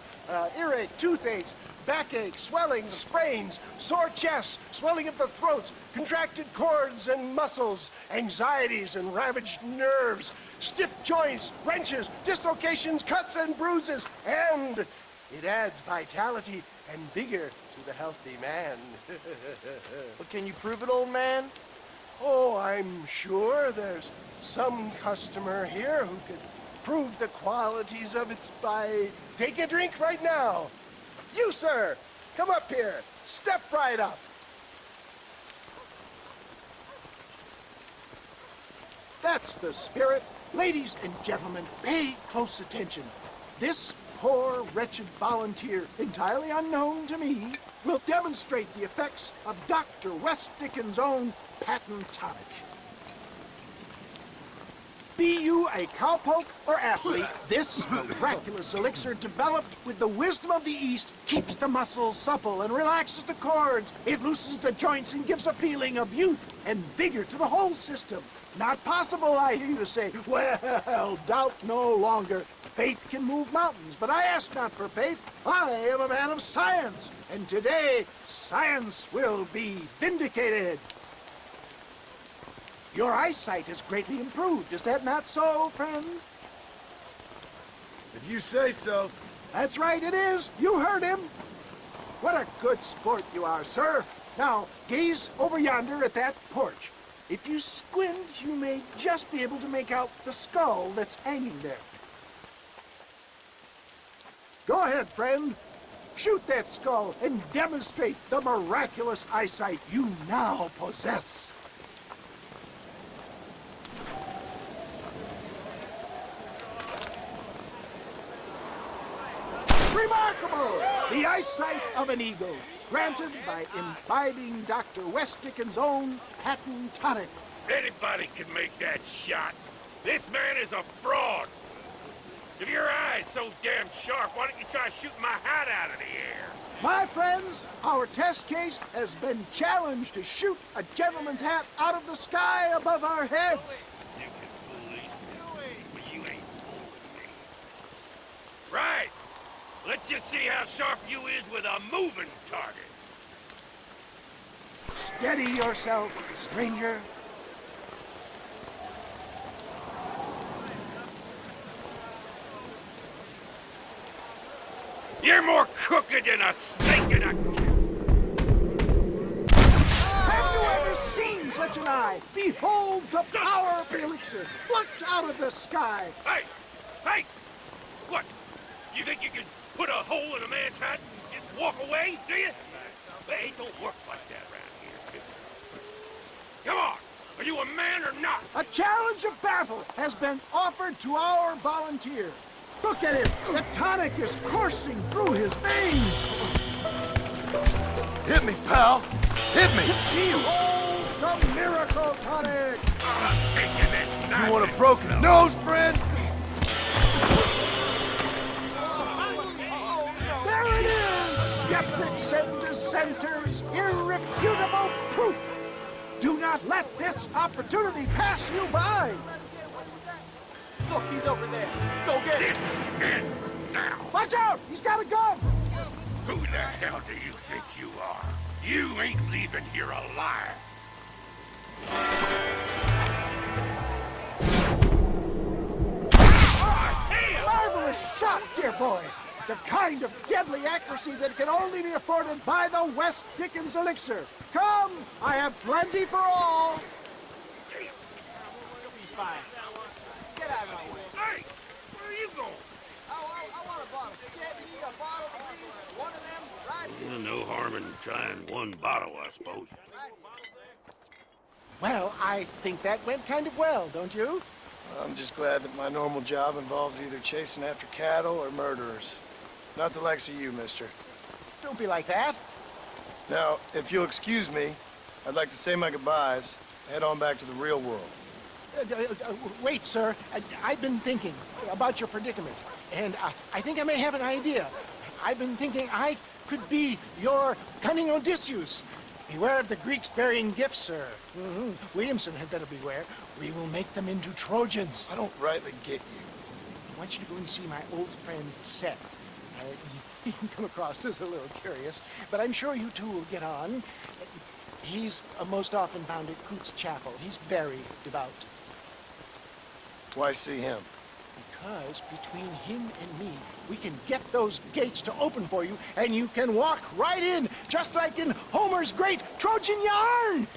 earache, toothaches, backache, swelling, sprains, sore chests, swelling of the throats, contracted cords and muscles, anxieties and ravaged nerves, stiff joints, wrenches, dislocations, cuts and bruises, and it adds vitality and vigor to the healthy man. But can you prove it, old man? Oh, I'm sure there's some customer here who could prove the qualities of it by... Take a drink right now. You, sir, come up here. Step right up. That's the spirit. Ladies and gentlemen, pay close attention. This poor, wretched volunteer, entirely unknown to me, will demonstrate the effects of Dr. West Dickens' own patent tonic. Be you a cowpoke or athlete, this miraculous elixir developed with the wisdom of the East keeps the muscles supple and relaxes the cords. It loosens the joints and gives a feeling of youth and vigor to the whole system. Not possible, I hear you say. Well, doubt no longer. Faith can move mountains, but I ask not for faith. I am a man of science, and today science will be vindicated. Your eyesight has greatly improved. Is that not so, friend? If you say so. That's right, it is. You heard him. What a good sport you are, sir. Now, gaze over yonder at that porch. If you squint, you may just be able to make out the skull that's hanging there. Go ahead, friend. Shoot that skull and demonstrate the miraculous eyesight you now possess. Remarkable! The eyesight of an eagle, granted by imbibing Dr. Westickens' own patent tonic. Anybody can make that shot. This man is a fraud. If your eye's so damn sharp, why don't you try shooting my hat out of the air? My friends, our test case has been challenged to shoot a gentleman's hat out of the sky above our heads. You can fool these people, but you ain't fooling me. Right. Let's just see how sharp you is with a moving target. Steady yourself, stranger. You're more crooked than a snake in a... Have you ever seen such an eye? Behold the power of the elixir, plucked out of the sky. Hey! Hey! What? You think you can put a hole in a man's hat and just walk away, do you? Hey, it don't work like that around here. Come on! Are you a man or not? A challenge of battle has been offered to our volunteer. Look at him! The tonic is coursing through his veins! Hit me, pal! Hit me! Behold the miracle tonic! I'm taking this nonsense. You want a broken nose, friend? There it is! Skeptics and dissenters, irrefutable proof! Do not let this opportunity pass you by! Look, he's over there. Go get him. This ends now. Watch out! He's got a gun! Who the hell do you think you are? You ain't leaving here alive. Marvelous shot, dear boy! The kind of deadly accuracy that can only be afforded by the West Dickens elixir. Come, I have plenty for all. You'll be fine. Get out of my way. Hey, where are you going? I want a bottle. Get me a bottle, please. One of them, right here. No harm in trying one bottle, I suppose. Well, I think that went kind of well, don't you? I'm just glad that my normal job involves either chasing after cattle or murderers. Not the likes of you, mister. Don't be like that. Now, if you'll excuse me, I'd like to say my goodbyes, head on back to the real world. Wait, sir. I've been thinking about your predicament, and I think I may have an idea. I've been thinking I could be your cunning Odysseus. Beware of the Greeks bearing gifts, sir. Williamson had better beware. We will make them into Trojans. I don't rightly get you. I want you to go and see my old friend Seth. You can come across as a little curious, but I'm sure you two will get on. He's most often found at Coote's Chapel. He's very devout. Why see him? Because between him and me, we can get those gates to open for you, and you can walk right in, just like in Homer's great Trojan yarn!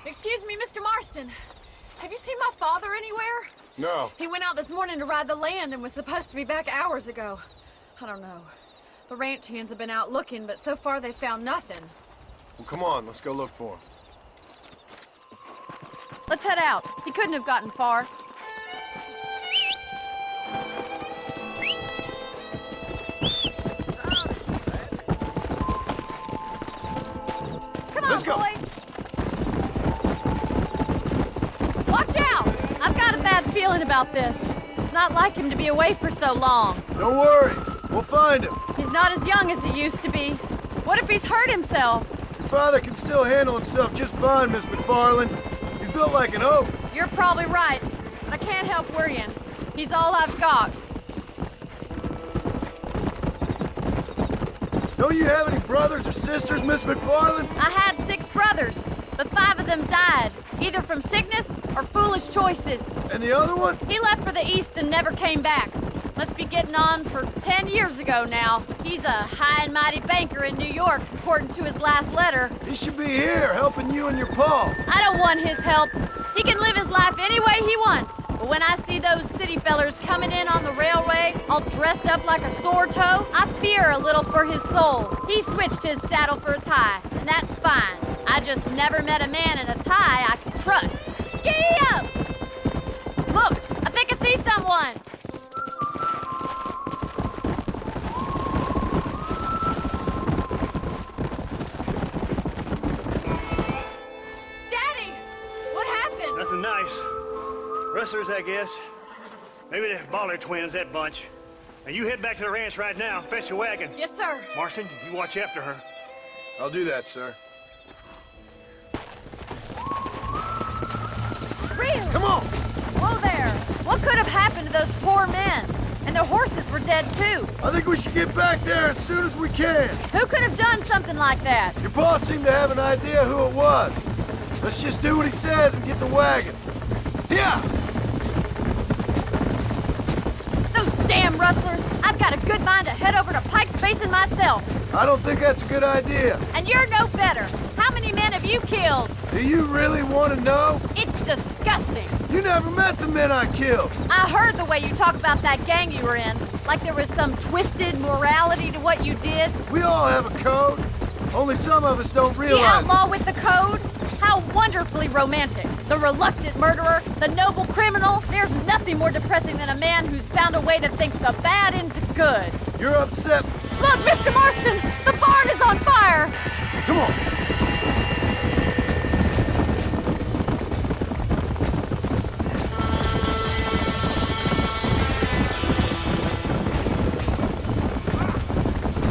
Excuse me, Mr. Marston. Have you seen my father anywhere? No. He went out this morning to ride the land and was supposed to be back hours ago. I don't know. The ranch hands have been out looking, but so far they found nothing. Well, come on, let's go look for him. Let's head out. He couldn't have gotten far. Come on, Let's go. boy. Watch out! I've got a bad feeling about this. It's not like him to be away for so long. Don't worry. We'll find him. He's not as young as he used to be. What if he's hurt himself? Your father can still handle himself just fine, Miss McFarland. He's built like an oak. You're probably right. I can't help worrying. He's all I've got. Don't you have any brothers or sisters, Miss McFarland? I had 6 brothers, but 5 of them died, either from sickness or foolish choices. And the other one? He left for the east and never came back. Must be getting on for 10 years ago now. He's a high and mighty banker in New York, according to his last letter. He should be here, helping you and your pa. I don't want his help. He can live his life any way he wants. But when I see those city fellers coming in on the railway, all dressed up like a sore toe, I fear a little for his soul. He switched his saddle for a tie, and that's fine. I just never met a man in a tie I could trust. Giddy up! Look, I think I see someone. Daddy! What happened? Nothing nice. Rustlers, I guess. Maybe the Baller twins, that bunch. Now you head back to the ranch right now. Fetch a wagon. Yes, sir. Marston, you watch after her. I'll do that, sir. Really? Come on! Whoa there! What could have happened to those poor men? And their horses were dead too. I think we should get back there as soon as we can. Who could have done something like that? Your boss seemed to have an idea who it was. Let's just do what he says and get the wagon. Yeah! Those damn rustlers! I've got a good mind to head over to Pike's Basin myself. I don't think that's a good idea. And you're no better. How many men have you killed? Do you really want to know? It's disgusting. You never met the men I killed. I heard the way you talk about that gang you were in. Like there was some twisted morality to what you did. We all have a code. Only some of us don't realize The it. outlaw with the code? How wonderfully romantic. The reluctant murderer, the noble criminal. There's nothing more depressing than a man who's found a way to think the bad into good. You're upset. Look, Mr. Marston! The barn is on fire! Come on.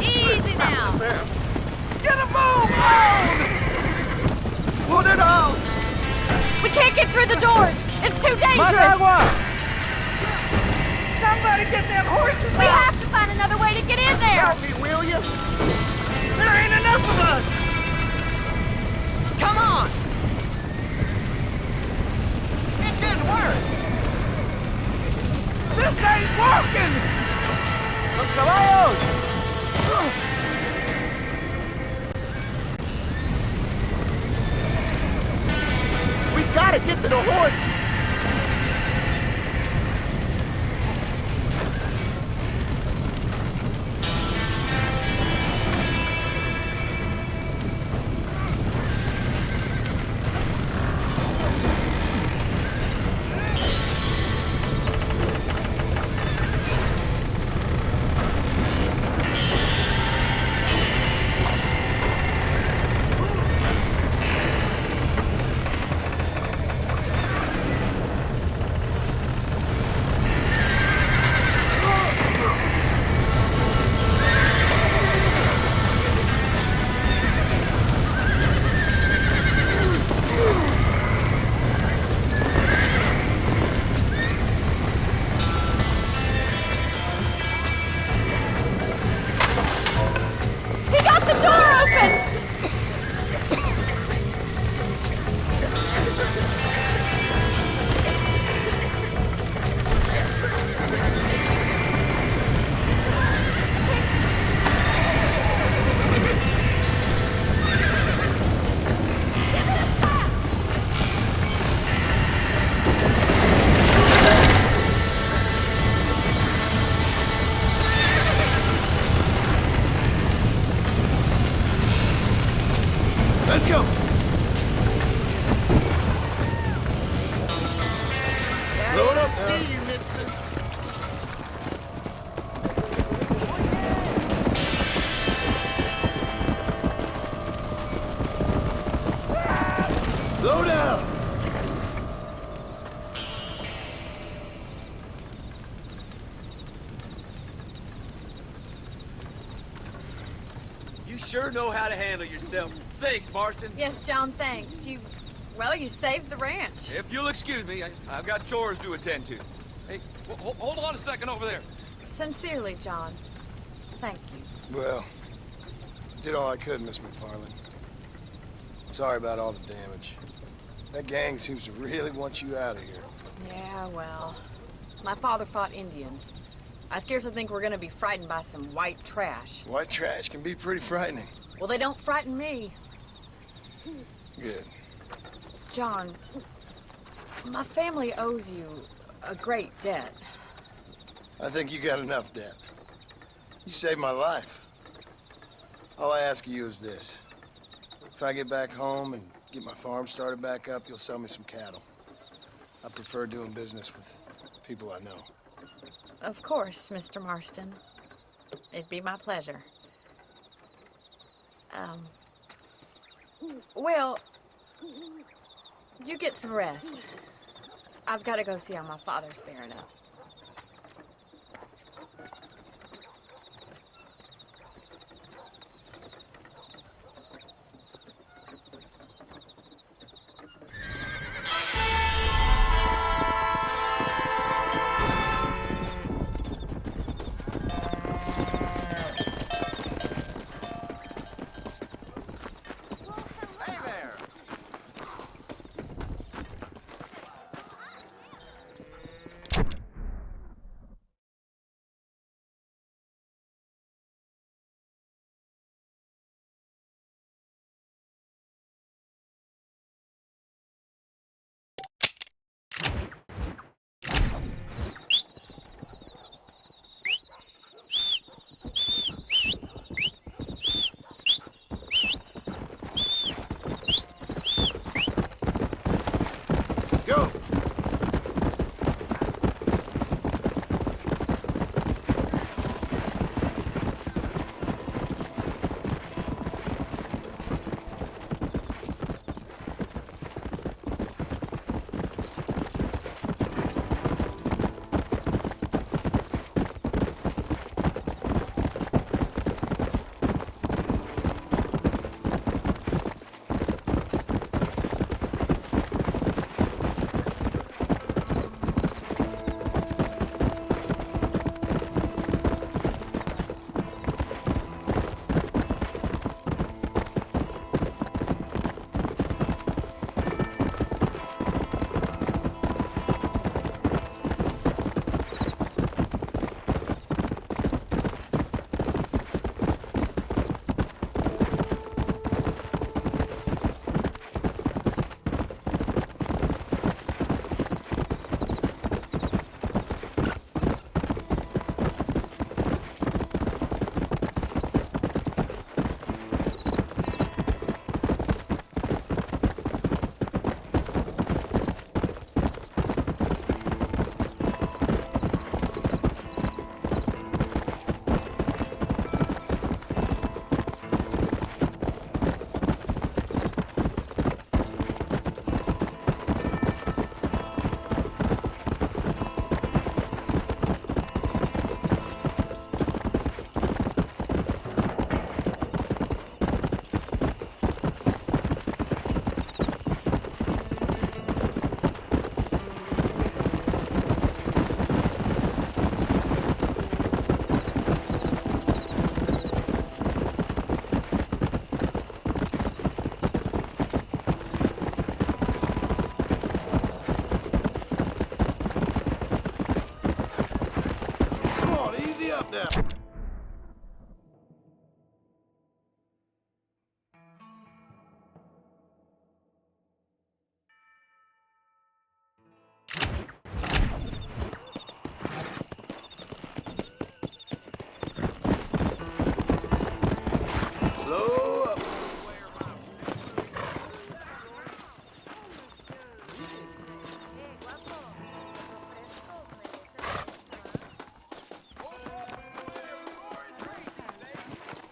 Easy now. Get a move on! Put it out! We can't get through the doors. It's too dangerous. Somebody get them horses We have to find another way to get in there. Help me, will you? There ain't enough of us! Come on! It's getting worse! This ain't working! Los caballos! We gotta get to the horse! sure know how to handle yourself. Thanks, Marston. Yes, John, thanks. Well, you saved the ranch. If you'll excuse me, I've got chores to attend to. Hey, hold on a second over there. Sincerely, John. Thank you. Well, did all I could, Miss McFarland. Sorry about all the damage. That gang seems to really want you out of here. Yeah, well, my father fought Indians. I scarcely think we're gonna be frightened by some white trash. White trash can be pretty frightening. Well, they don't frighten me. Good. John, my family owes you a great debt. I think you got enough debt. You saved my life. All I ask of you is this. If I get back home and get my farm started back up, you'll sell me some cattle. I prefer doing business with people I know. Of course, Mr. Marston. It'd be my pleasure. Well, you get some rest. I've got to go see how my father's bearing up.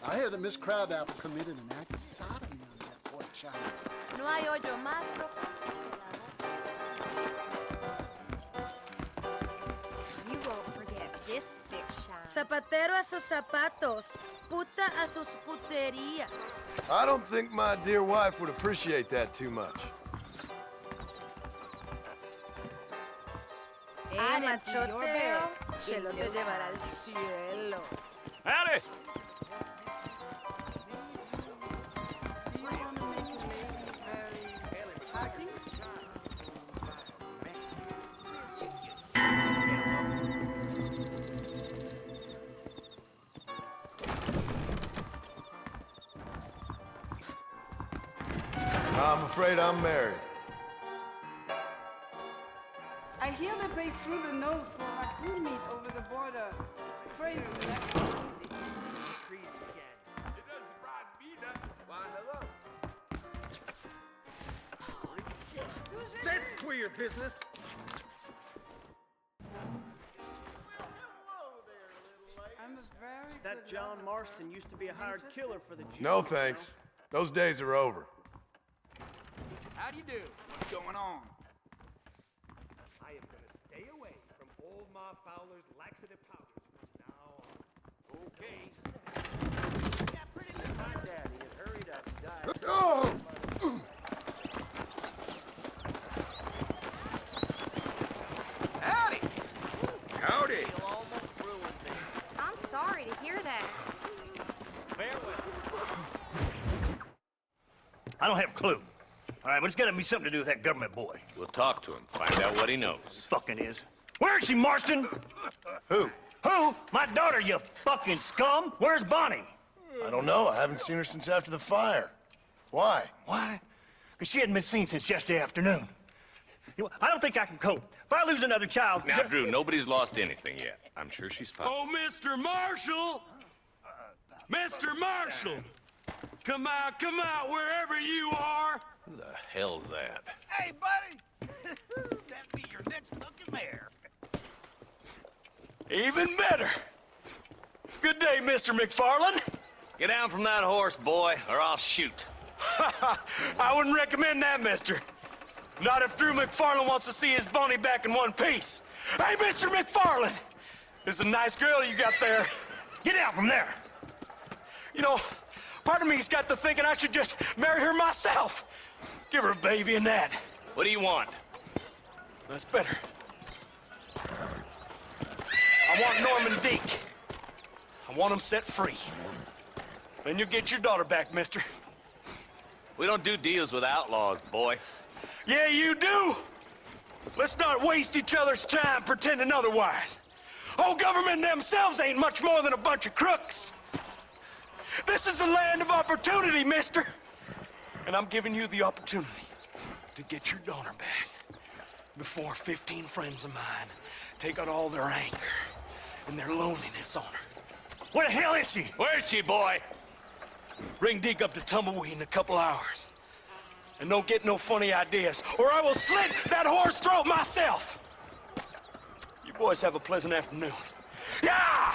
I hear that Miss Crabapple committed an act of sodomy on that poor child. No hay hoyo más You won't forget this spit shine. Zapatero a sus zapatos. puta a sus puterías. I don't think my dear wife would appreciate that too much. Machote, se lo te llevará al cielo. Howdy! I'm afraid I'm married. I hear they pay through the nose for raccoon meat over the border. Crazy, man. That's queer business. That John Marston used to be a hired killer for the Jews. No thanks. Those days are over. How do you do? What's going on? I am gonna stay away from old Ma Fowler's laxative powders from now on. Okay. My daddy had hurried up and died. Oh! Howdy! Howdy! I'm sorry to hear that. I don't have a clue. All right, but it's gotta be something to do with that government boy. We'll talk to him, find out what he knows. Fucking is. Where is she, Marston? Who? Who? My daughter, you fucking scum! Where's Bonnie? I don't know. I haven't seen her since after the fire. Why? Why? Because she hadn't been seen since yesterday afternoon. You know, I don't think I can cope. If I lose another child... Now, Drew, nobody's lost anything yet. I'm sure she's fine. Oh, Mr. Marshall! Mr. Marshall! Come out, wherever you are! Who the hell's that? Hey, buddy! That be your next fucking mayor. Even better! Good day, Mr. McFarland. Get down from that horse, boy, or I'll shoot. I wouldn't recommend that, mister. Not if Drew McFarland wants to see his Bonnie back in one piece. Hey, Mr. McFarland! This is a nice girl you got there. Get out from there! You know, part of me's got to thinking I should just marry her myself. Give her a baby and that. What do you want? That's better. I want Norman Deke. I want him set free. Then you'll get your daughter back, mister. We don't do deals with outlaws, boy. Yeah, you do! Let's not waste each other's time pretending otherwise. Old government themselves ain't much more than a bunch of crooks. This is the land of opportunity, mister. And I'm giving you the opportunity to get your daughter back before 15 friends of mine take out all their anger and their loneliness on her. Where the hell is she? Where is she, boy? Bring Deke up to Tumbleweed in a couple hours. And don't get no funny ideas, or I will slit that whore's throat myself. You boys have a pleasant afternoon. Yeah!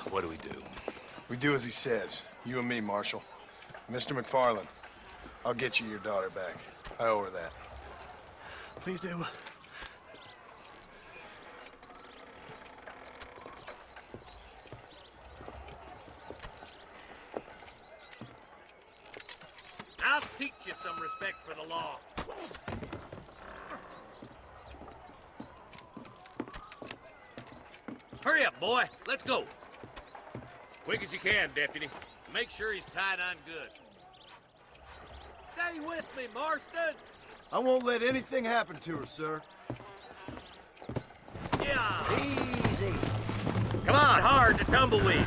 What do we do? We do as he says. You and me, Marshal. Mr. McFarland, I'll get you your daughter back. I owe her that. Please do. I'll teach you some respect for the law. Hurry up, boy. Let's go. Quick as you can, Deputy. Make sure he's tied on good. Stay with me, Marston. I won't let anything happen to her, sir. Yeah. Easy. Come on, hard to Tumbleweed.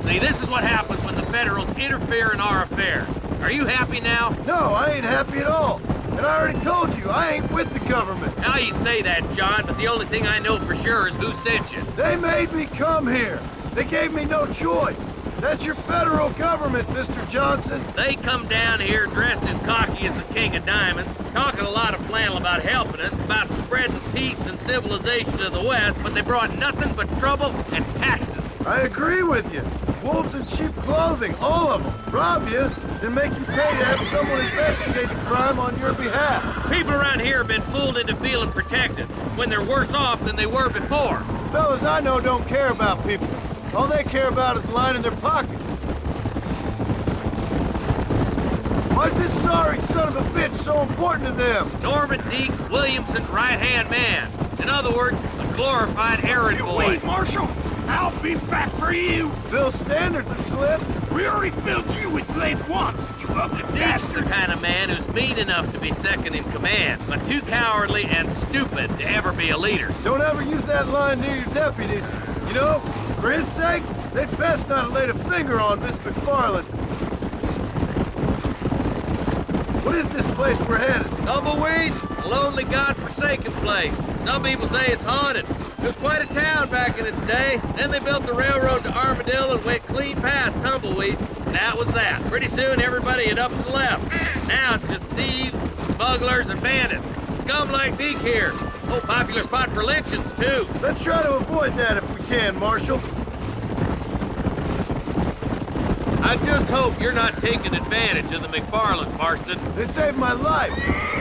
See, this is what happens when the Federals interfere in our affairs. Are you happy now? No, I ain't happy at all. And I already told you, I ain't with the government. Now you say that, John, but the only thing I know for sure is who sent you. They made me come here. They gave me no choice. That's your federal government, Mr. Johnson. They come down here dressed as cocky as the King of Diamonds, talking a lot of flannel about helping us, about spreading peace and civilization to the West, but they brought nothing but trouble and taxes. I agree with you. Wolves in sheep clothing, all of them. Rob you, then make you pay to have someone investigate the crime on your behalf. People around here have been fooled into feeling protected, when they're worse off than they were before. Fellas I know don't care about people. All they care about is lining their pockets. Why's this sorry son of a bitch so important to them? Norman Deke Williamson's right-hand man. In other words, a glorified errand boy. Wait, Marshal! I'll be back for you! Bill's standards have slipped. We already filled you with lead once, you ugly Deke's the bastard! kind of man who's mean enough to be second in command, but too cowardly and stupid to ever be a leader. Don't ever use that line near your deputies. You know, for his sake, they'd best not have laid a finger on Miss McFarland. What is this place we're headed? Tumbleweed, a lonely, godforsaken place. Some people say it's haunted. It was quite a town back in its day. Then they built the railroad to Armadillo and went clean past Tumbleweed. And that was that. Pretty soon everybody had up and left. Now it's just thieves, smugglers, and bandits. Scum like Deke here. Oh, popular spot for lynchings, too. Let's try to avoid that if we can, Marshal. I just hope you're not taking advantage of the McFarlands, Marston. They saved my life.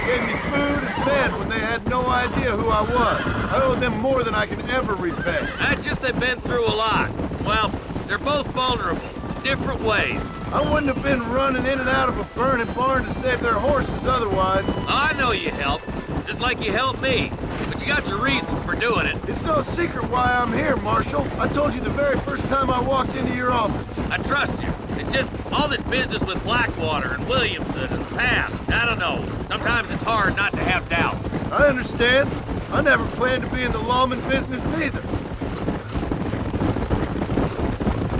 Gave me food and bed when they had no idea who I was. I owe them more than I can ever repay. That's just they've been through a lot. Well, they're both vulnerable, different ways. I wouldn't have been running in and out of a burning barn to save their horses otherwise. I know you helped, just like you helped me. But you got your reasons for doing it. It's no secret why I'm here, Marshal. I told you the very first time I walked into your office. I trust you. It's just all this business with Blackwater and Williamson and the past. I don't know. Sometimes it's hard not to have doubts. I understand. I never planned to be in the lawman business neither.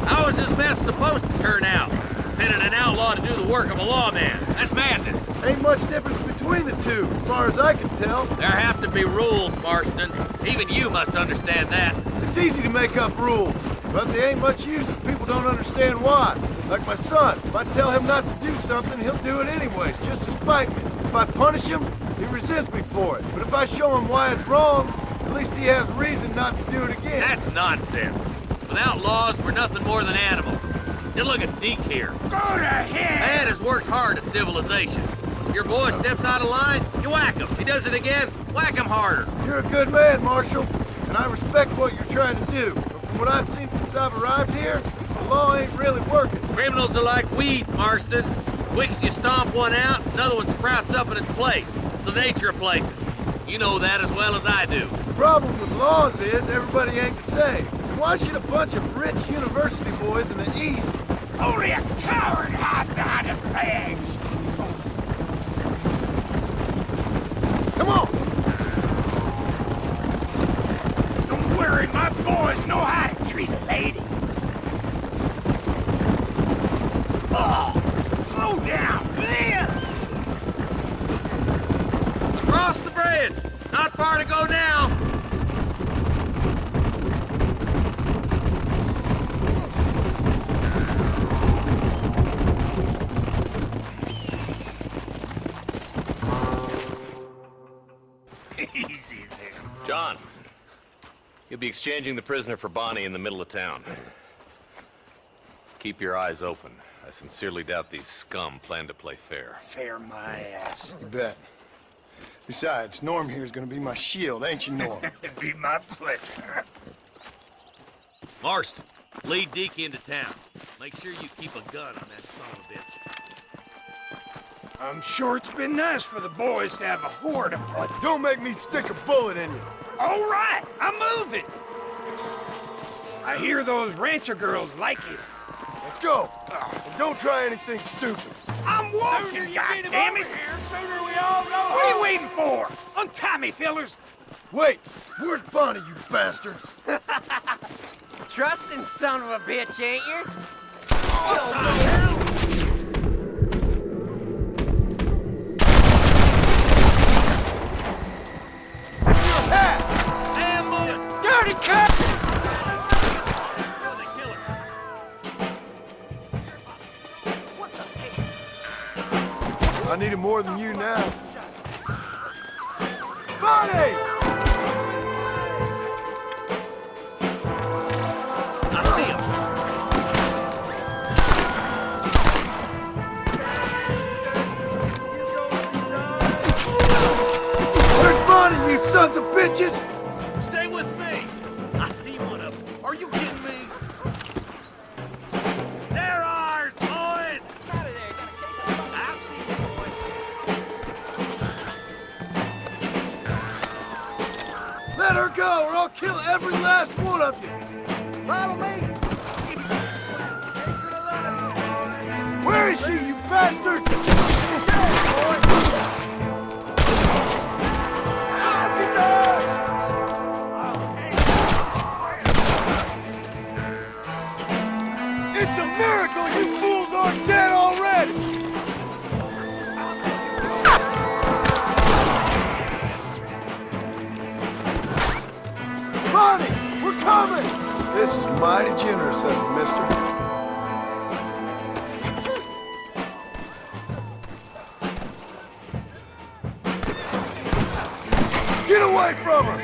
How is this mess supposed to turn out? Pinning an outlaw to do the work of a lawman. That's madness. Ain't much difference between the two, as far as I can tell. There have to be rules, Marston. Even you must understand that. It's easy to make up rules, but they ain't much use if people don't understand why. Like my son, if I tell him not to do something, he'll do it anyways, just to spite me. If I punish him, he resents me for it. But if I show him why it's wrong, at least he has reason not to do it again. That's nonsense. Without laws, we're nothing more than animals. Just look at Deke here. Go to hell! Man has worked hard at civilization. Your boy steps out of line, you whack him. He does it again, whack him harder. You're a good man, Marshal, and I respect what you're trying to do. But from what I've seen since I've arrived here, the law ain't really working. Criminals are like weeds, Marston. Quick as you stomp one out, another one sprouts up in its place. It's the nature of places. You know that as well as I do. The problem with laws is everybody ain't the same. Why should a bunch of rich university boys in the East... Only a coward hides behind a flag! Come on! Don't worry, my boys know how to treat a lady. Oh, slow down, man! Across the bridge! Not far to go now! Easy there. John, you'll be exchanging the prisoner for Bonnie in the middle of town. Keep your eyes open. I sincerely doubt these scum plan to play fair. Fair my ass. You bet. Besides, Norm here's gonna be my shield, ain't you, Norm? It'd be my pleasure. Marston, lead Deke into town. Make sure you keep a gun on that son of a bitch. I'm sure it's been nice for the boys to have a horde of blood. Don't make me stick a bullet in you. All right, I'm moving. I hear those rancher girls like it. Let's go. And don't try anything stupid. I'm walking, goddammit! Sooner we all know. What are you waiting for? Untie me, fellers. Wait, where's Bonnie, you bastards? Trusting son of a bitch, ain't you? Dirty cut! I need it more than you now. Bonnie! I see him. Where's Bonnie, you sons of bitches? Stay with me. I see go, or I'll kill every last one of you! Follow me! Where is she, you bastard? It's a miracle you fools aren't dead already! Bonnie, we're coming! This is mighty generous of you, mister. Get away from her!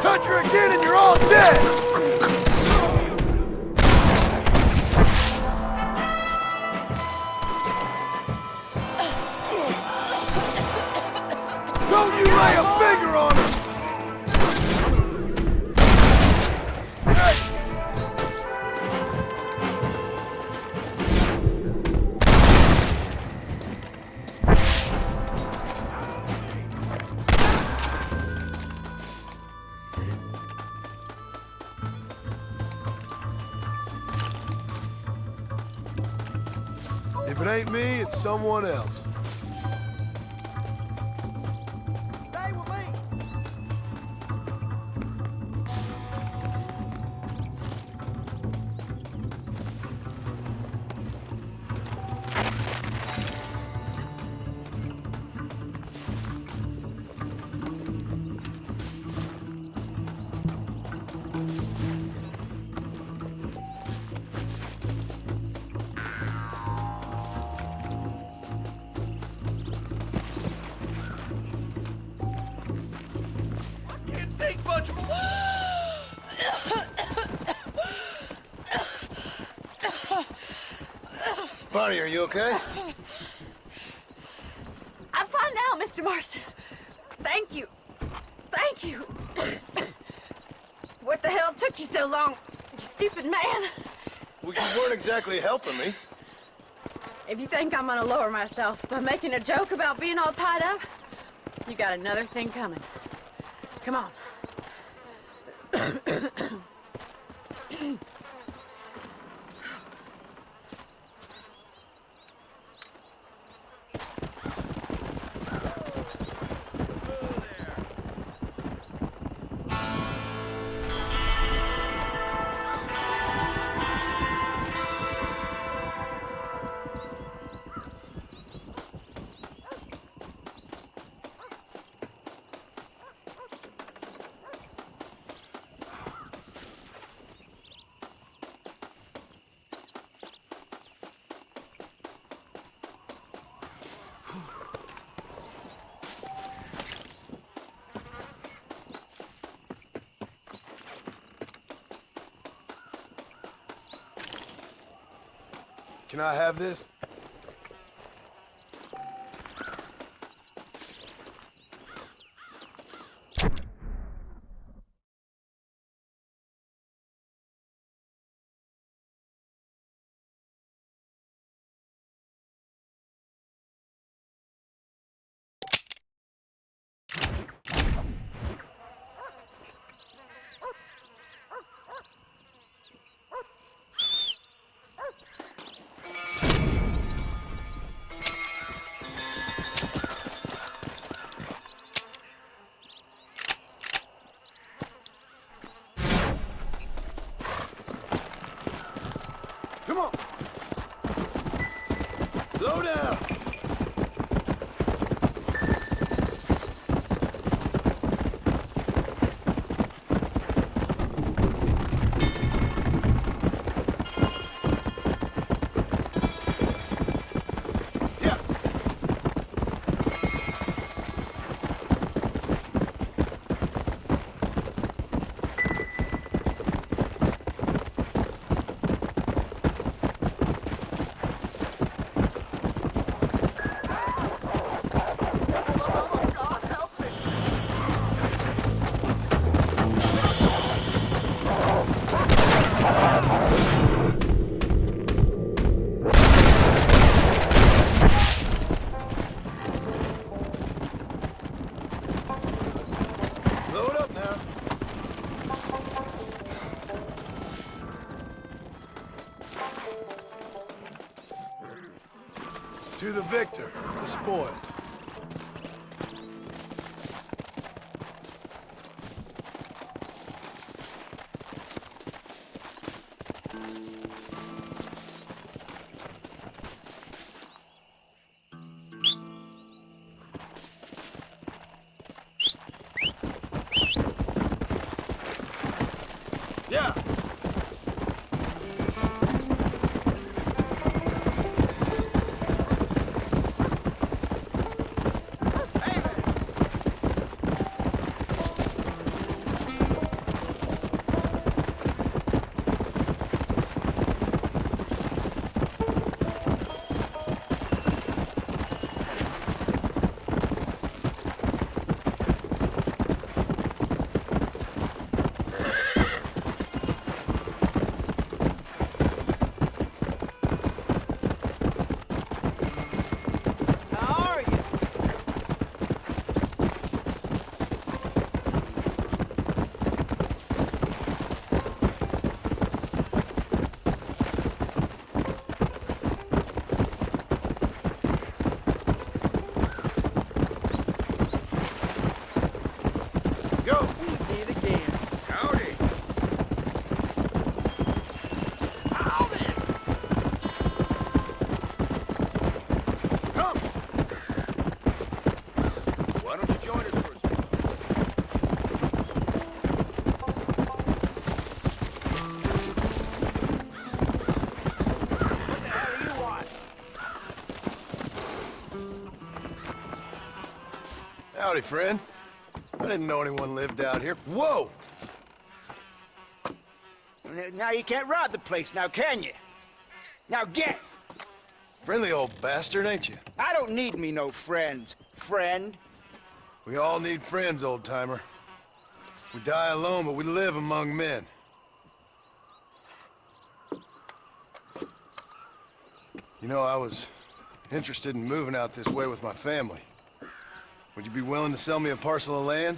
Touch her again and you're all dead! Don't you lay a finger on her! If it ain't me, it's someone else. Stay with me! Bonnie, are you okay? I'm fine now, Mr. Marston. Thank you. Thank you. What the hell took you so long, you stupid man? Well, you weren't exactly helping me. If you think I'm gonna lower myself by making a joke about being all tied up, you got another thing coming. Come on. Can I have this? Come on! Slow down! To the victor, the spoil. Yeah. Howdy, friend. I didn't know anyone lived out here. Whoa! Now you can't rob the place, now can you? Now get! Friendly old bastard, ain't you? I don't need me no friends, friend. We all need friends, old-timer. We die alone, but we live among men. You know, I was interested in moving out this way with my family. Would you be willing to sell me a parcel of land?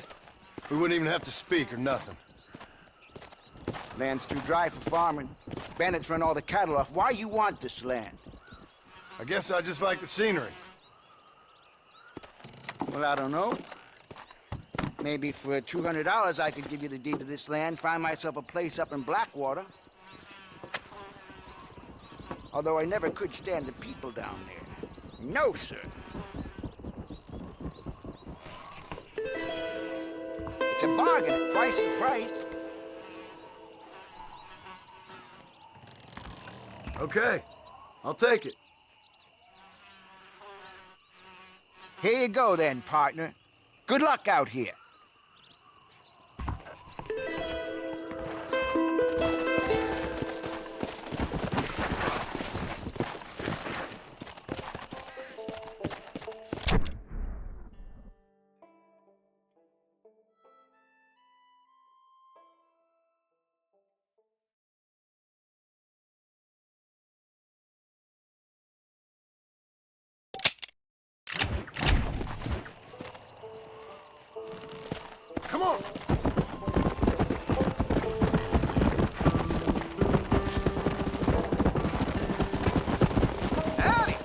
We wouldn't even have to speak or nothing. Land's too dry for farming. Bandits run all the cattle off. Why you want this land? I guess I just like the scenery. Well, I don't know. Maybe for $200 I could give you the deed to this land, find myself a place up in Blackwater. Although I never could stand the people down there. No, sir. It's a bargain at twice the price. Okay, I'll take it. Here you go then, partner. Good luck out here. Come on! Howdy!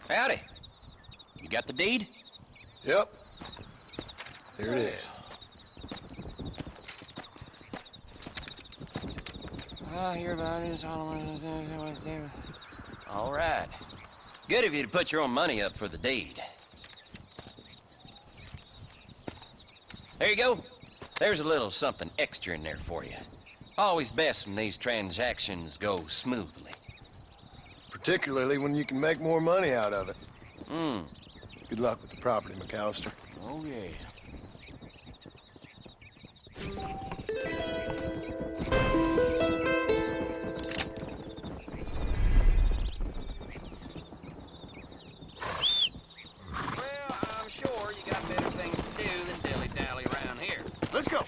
Howdy. You got the deed? Yep. Here it is. I hear about it. All right. Good of you to put your own money up for the deed. There you go. There's a little something extra in there for you. Always best when these transactions go smoothly. Particularly when you can make more money out of it. Hmm. Good luck with the property, McAllister. Oh, yeah. Well, I'm sure you got better things to do than dilly-dally around here. Let's go.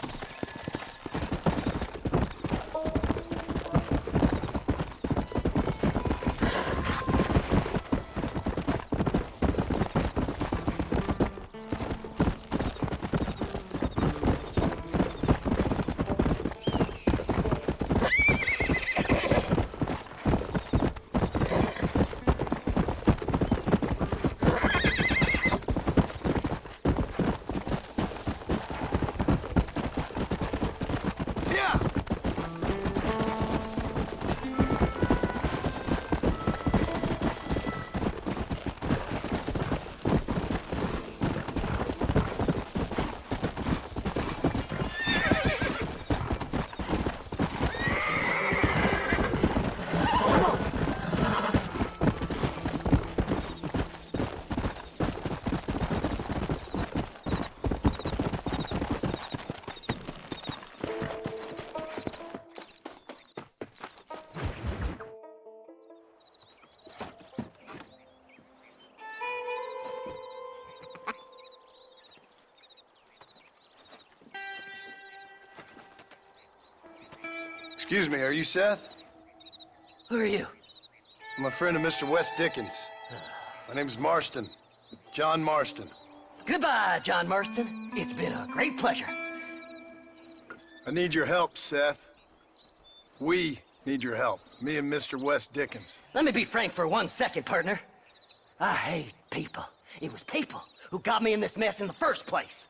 Excuse me, are you Seth? Who are you? I'm a friend of Mr. Wes Dickens. My name's Marston. John Marston. Goodbye, John Marston. It's been a great pleasure. I need your help, Seth. We need your help. Me and Mr. Wes Dickens. Let me be frank for 1 second, partner. I hate people. It was people who got me in this mess in the first place.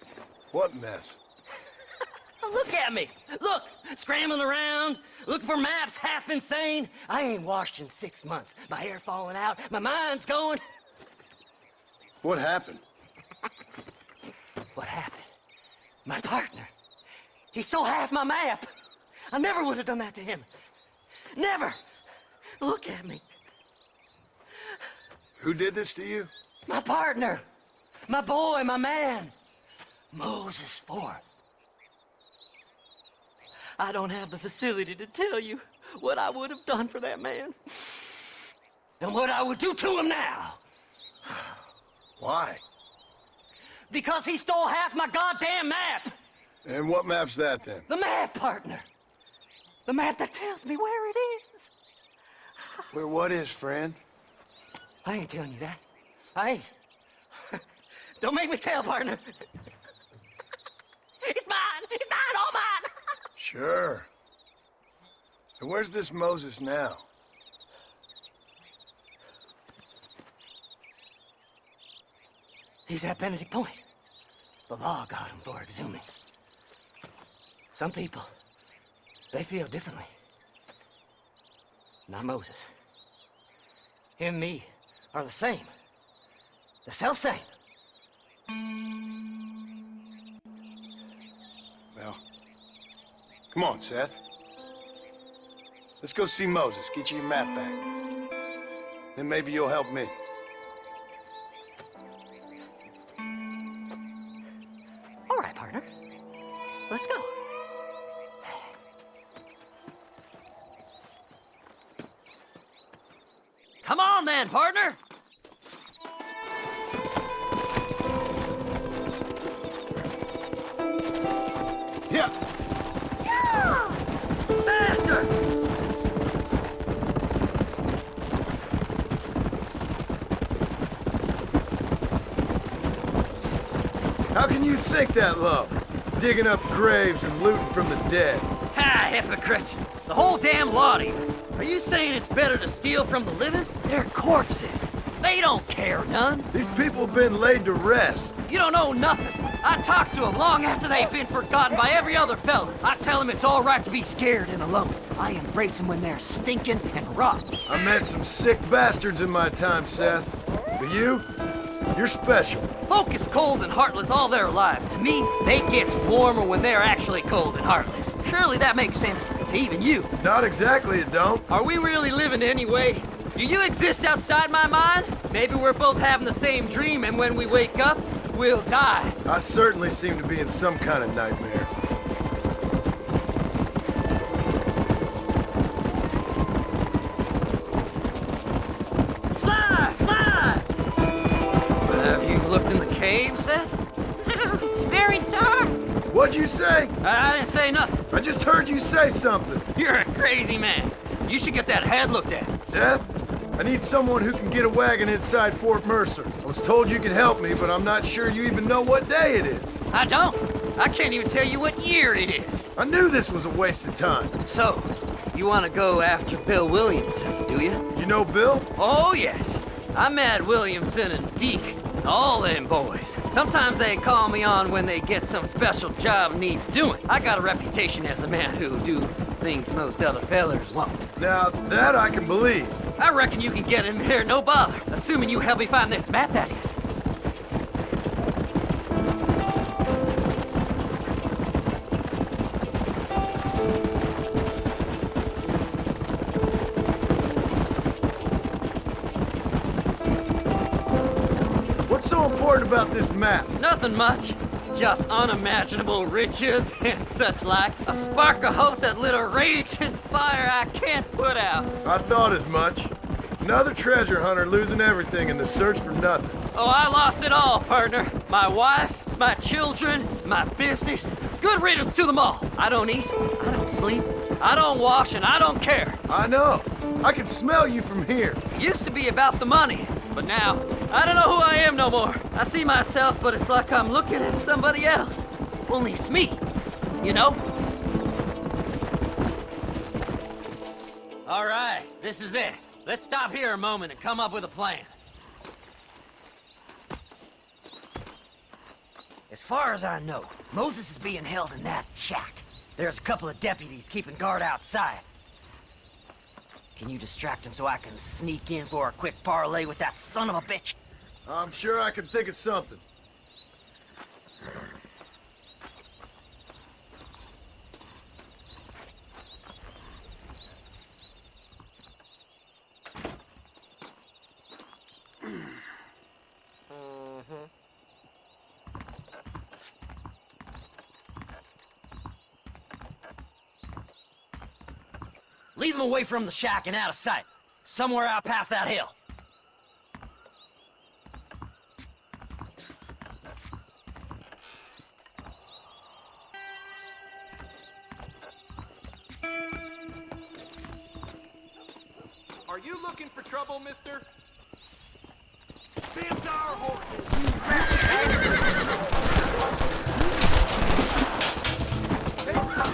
What mess? Look at me. Look, scrambling around, looking for maps, half insane. I ain't washed in 6 months. My hair falling out, my mind's going. What happened? What happened? My partner. He stole half my map. I never would have done that to him. Never. Look at me. Who did this to you? My partner. My boy, my man. Moses Ford. I don't have the facility to tell you what I would have done for that man. And what I would do to him now. Why? Because he stole half my goddamn map. And what map's that, then? The map, partner. The map that tells me where it is. Where what is, friend? I ain't telling you that. I ain't. Don't make me tell, partner. It's mine. It's mine, all mine. Sure. And where's this Moses now? He's at Benedict Point. The law got him for exhuming. Some people, they feel differently. Not Moses. Him and me are the same. The self-same. Well, come on, Seth. Let's go see Moses, get you your map back. Then maybe you'll help me. All right, partner. Let's go. Come on then, partner. Yeah. Faster! How can you sink that low? Digging up graves and looting from the dead. Ha, hypocrites! The whole damn lot of you. Are you saying it's better to steal from the living? They're corpses. They They don't care none. These people have been laid to rest. You don't know nothing. I talk to them long after they've been forgotten by every other fella. I tell them it's all right to be scared and alone. I embrace them when they're stinking and rotten. I met some sick bastards in my time, Seth. But you're special. Folk is cold and heartless all their lives. To me, they get warmer when they're actually cold and heartless. Surely that makes sense to even you. Not exactly, it don't. Are we really living anyway? Do you exist outside my mind? Maybe we're both having the same dream, and when we wake up, we'll die. I certainly seem to be in some kind of nightmare. Fly! Fly! Have you looked in the cave, Seth? It's very dark. What'd you say? I didn't say nothing. I just heard you say something. You're a crazy man. You should get that head looked at. Seth, I need someone who can get a wagon inside Fort Mercer. I was told you could help me, but I'm not sure you even know what day it is. I don't. I can't even tell you what year it is. I knew this was a waste of time. So, you want to go after Bill Williamson, do you? You know Bill? Oh, yes. I met Williamson and Deke, all them boys. Sometimes they call me on when they get some special job needs doing. I got a reputation as a man who'll do things most other fellers won't. Now, that I can believe. I reckon you can get in there, no bother. Assuming you help me find this map, that is. What's so important about this map? Nothing much. Just unimaginable riches and such like. A spark of hope that lit a raging fire I can't put out. I thought as much. Another treasure hunter losing everything in the search for nothing. Oh, I lost it all, partner. My wife, my children, my business. Good riddance to them all. I don't eat, I don't sleep, I don't wash, and I don't care. I know. I can smell you from here. It used to be about the money, but now, I don't know who I am no more. I see myself, but it's like I'm looking at somebody else. Only it's me, you know? All right, this is it. Let's stop here a moment and come up with a plan. As far as I know, Moses is being held in that shack. There's a couple of deputies keeping guard outside. Can you distract him so I can sneak in for a quick parlay with that son of a bitch? I'm sure I can think of something. Lead them away from the shack and out of sight. Somewhere out past that hill. Are you looking for trouble, mister? Them's our horses! Come on!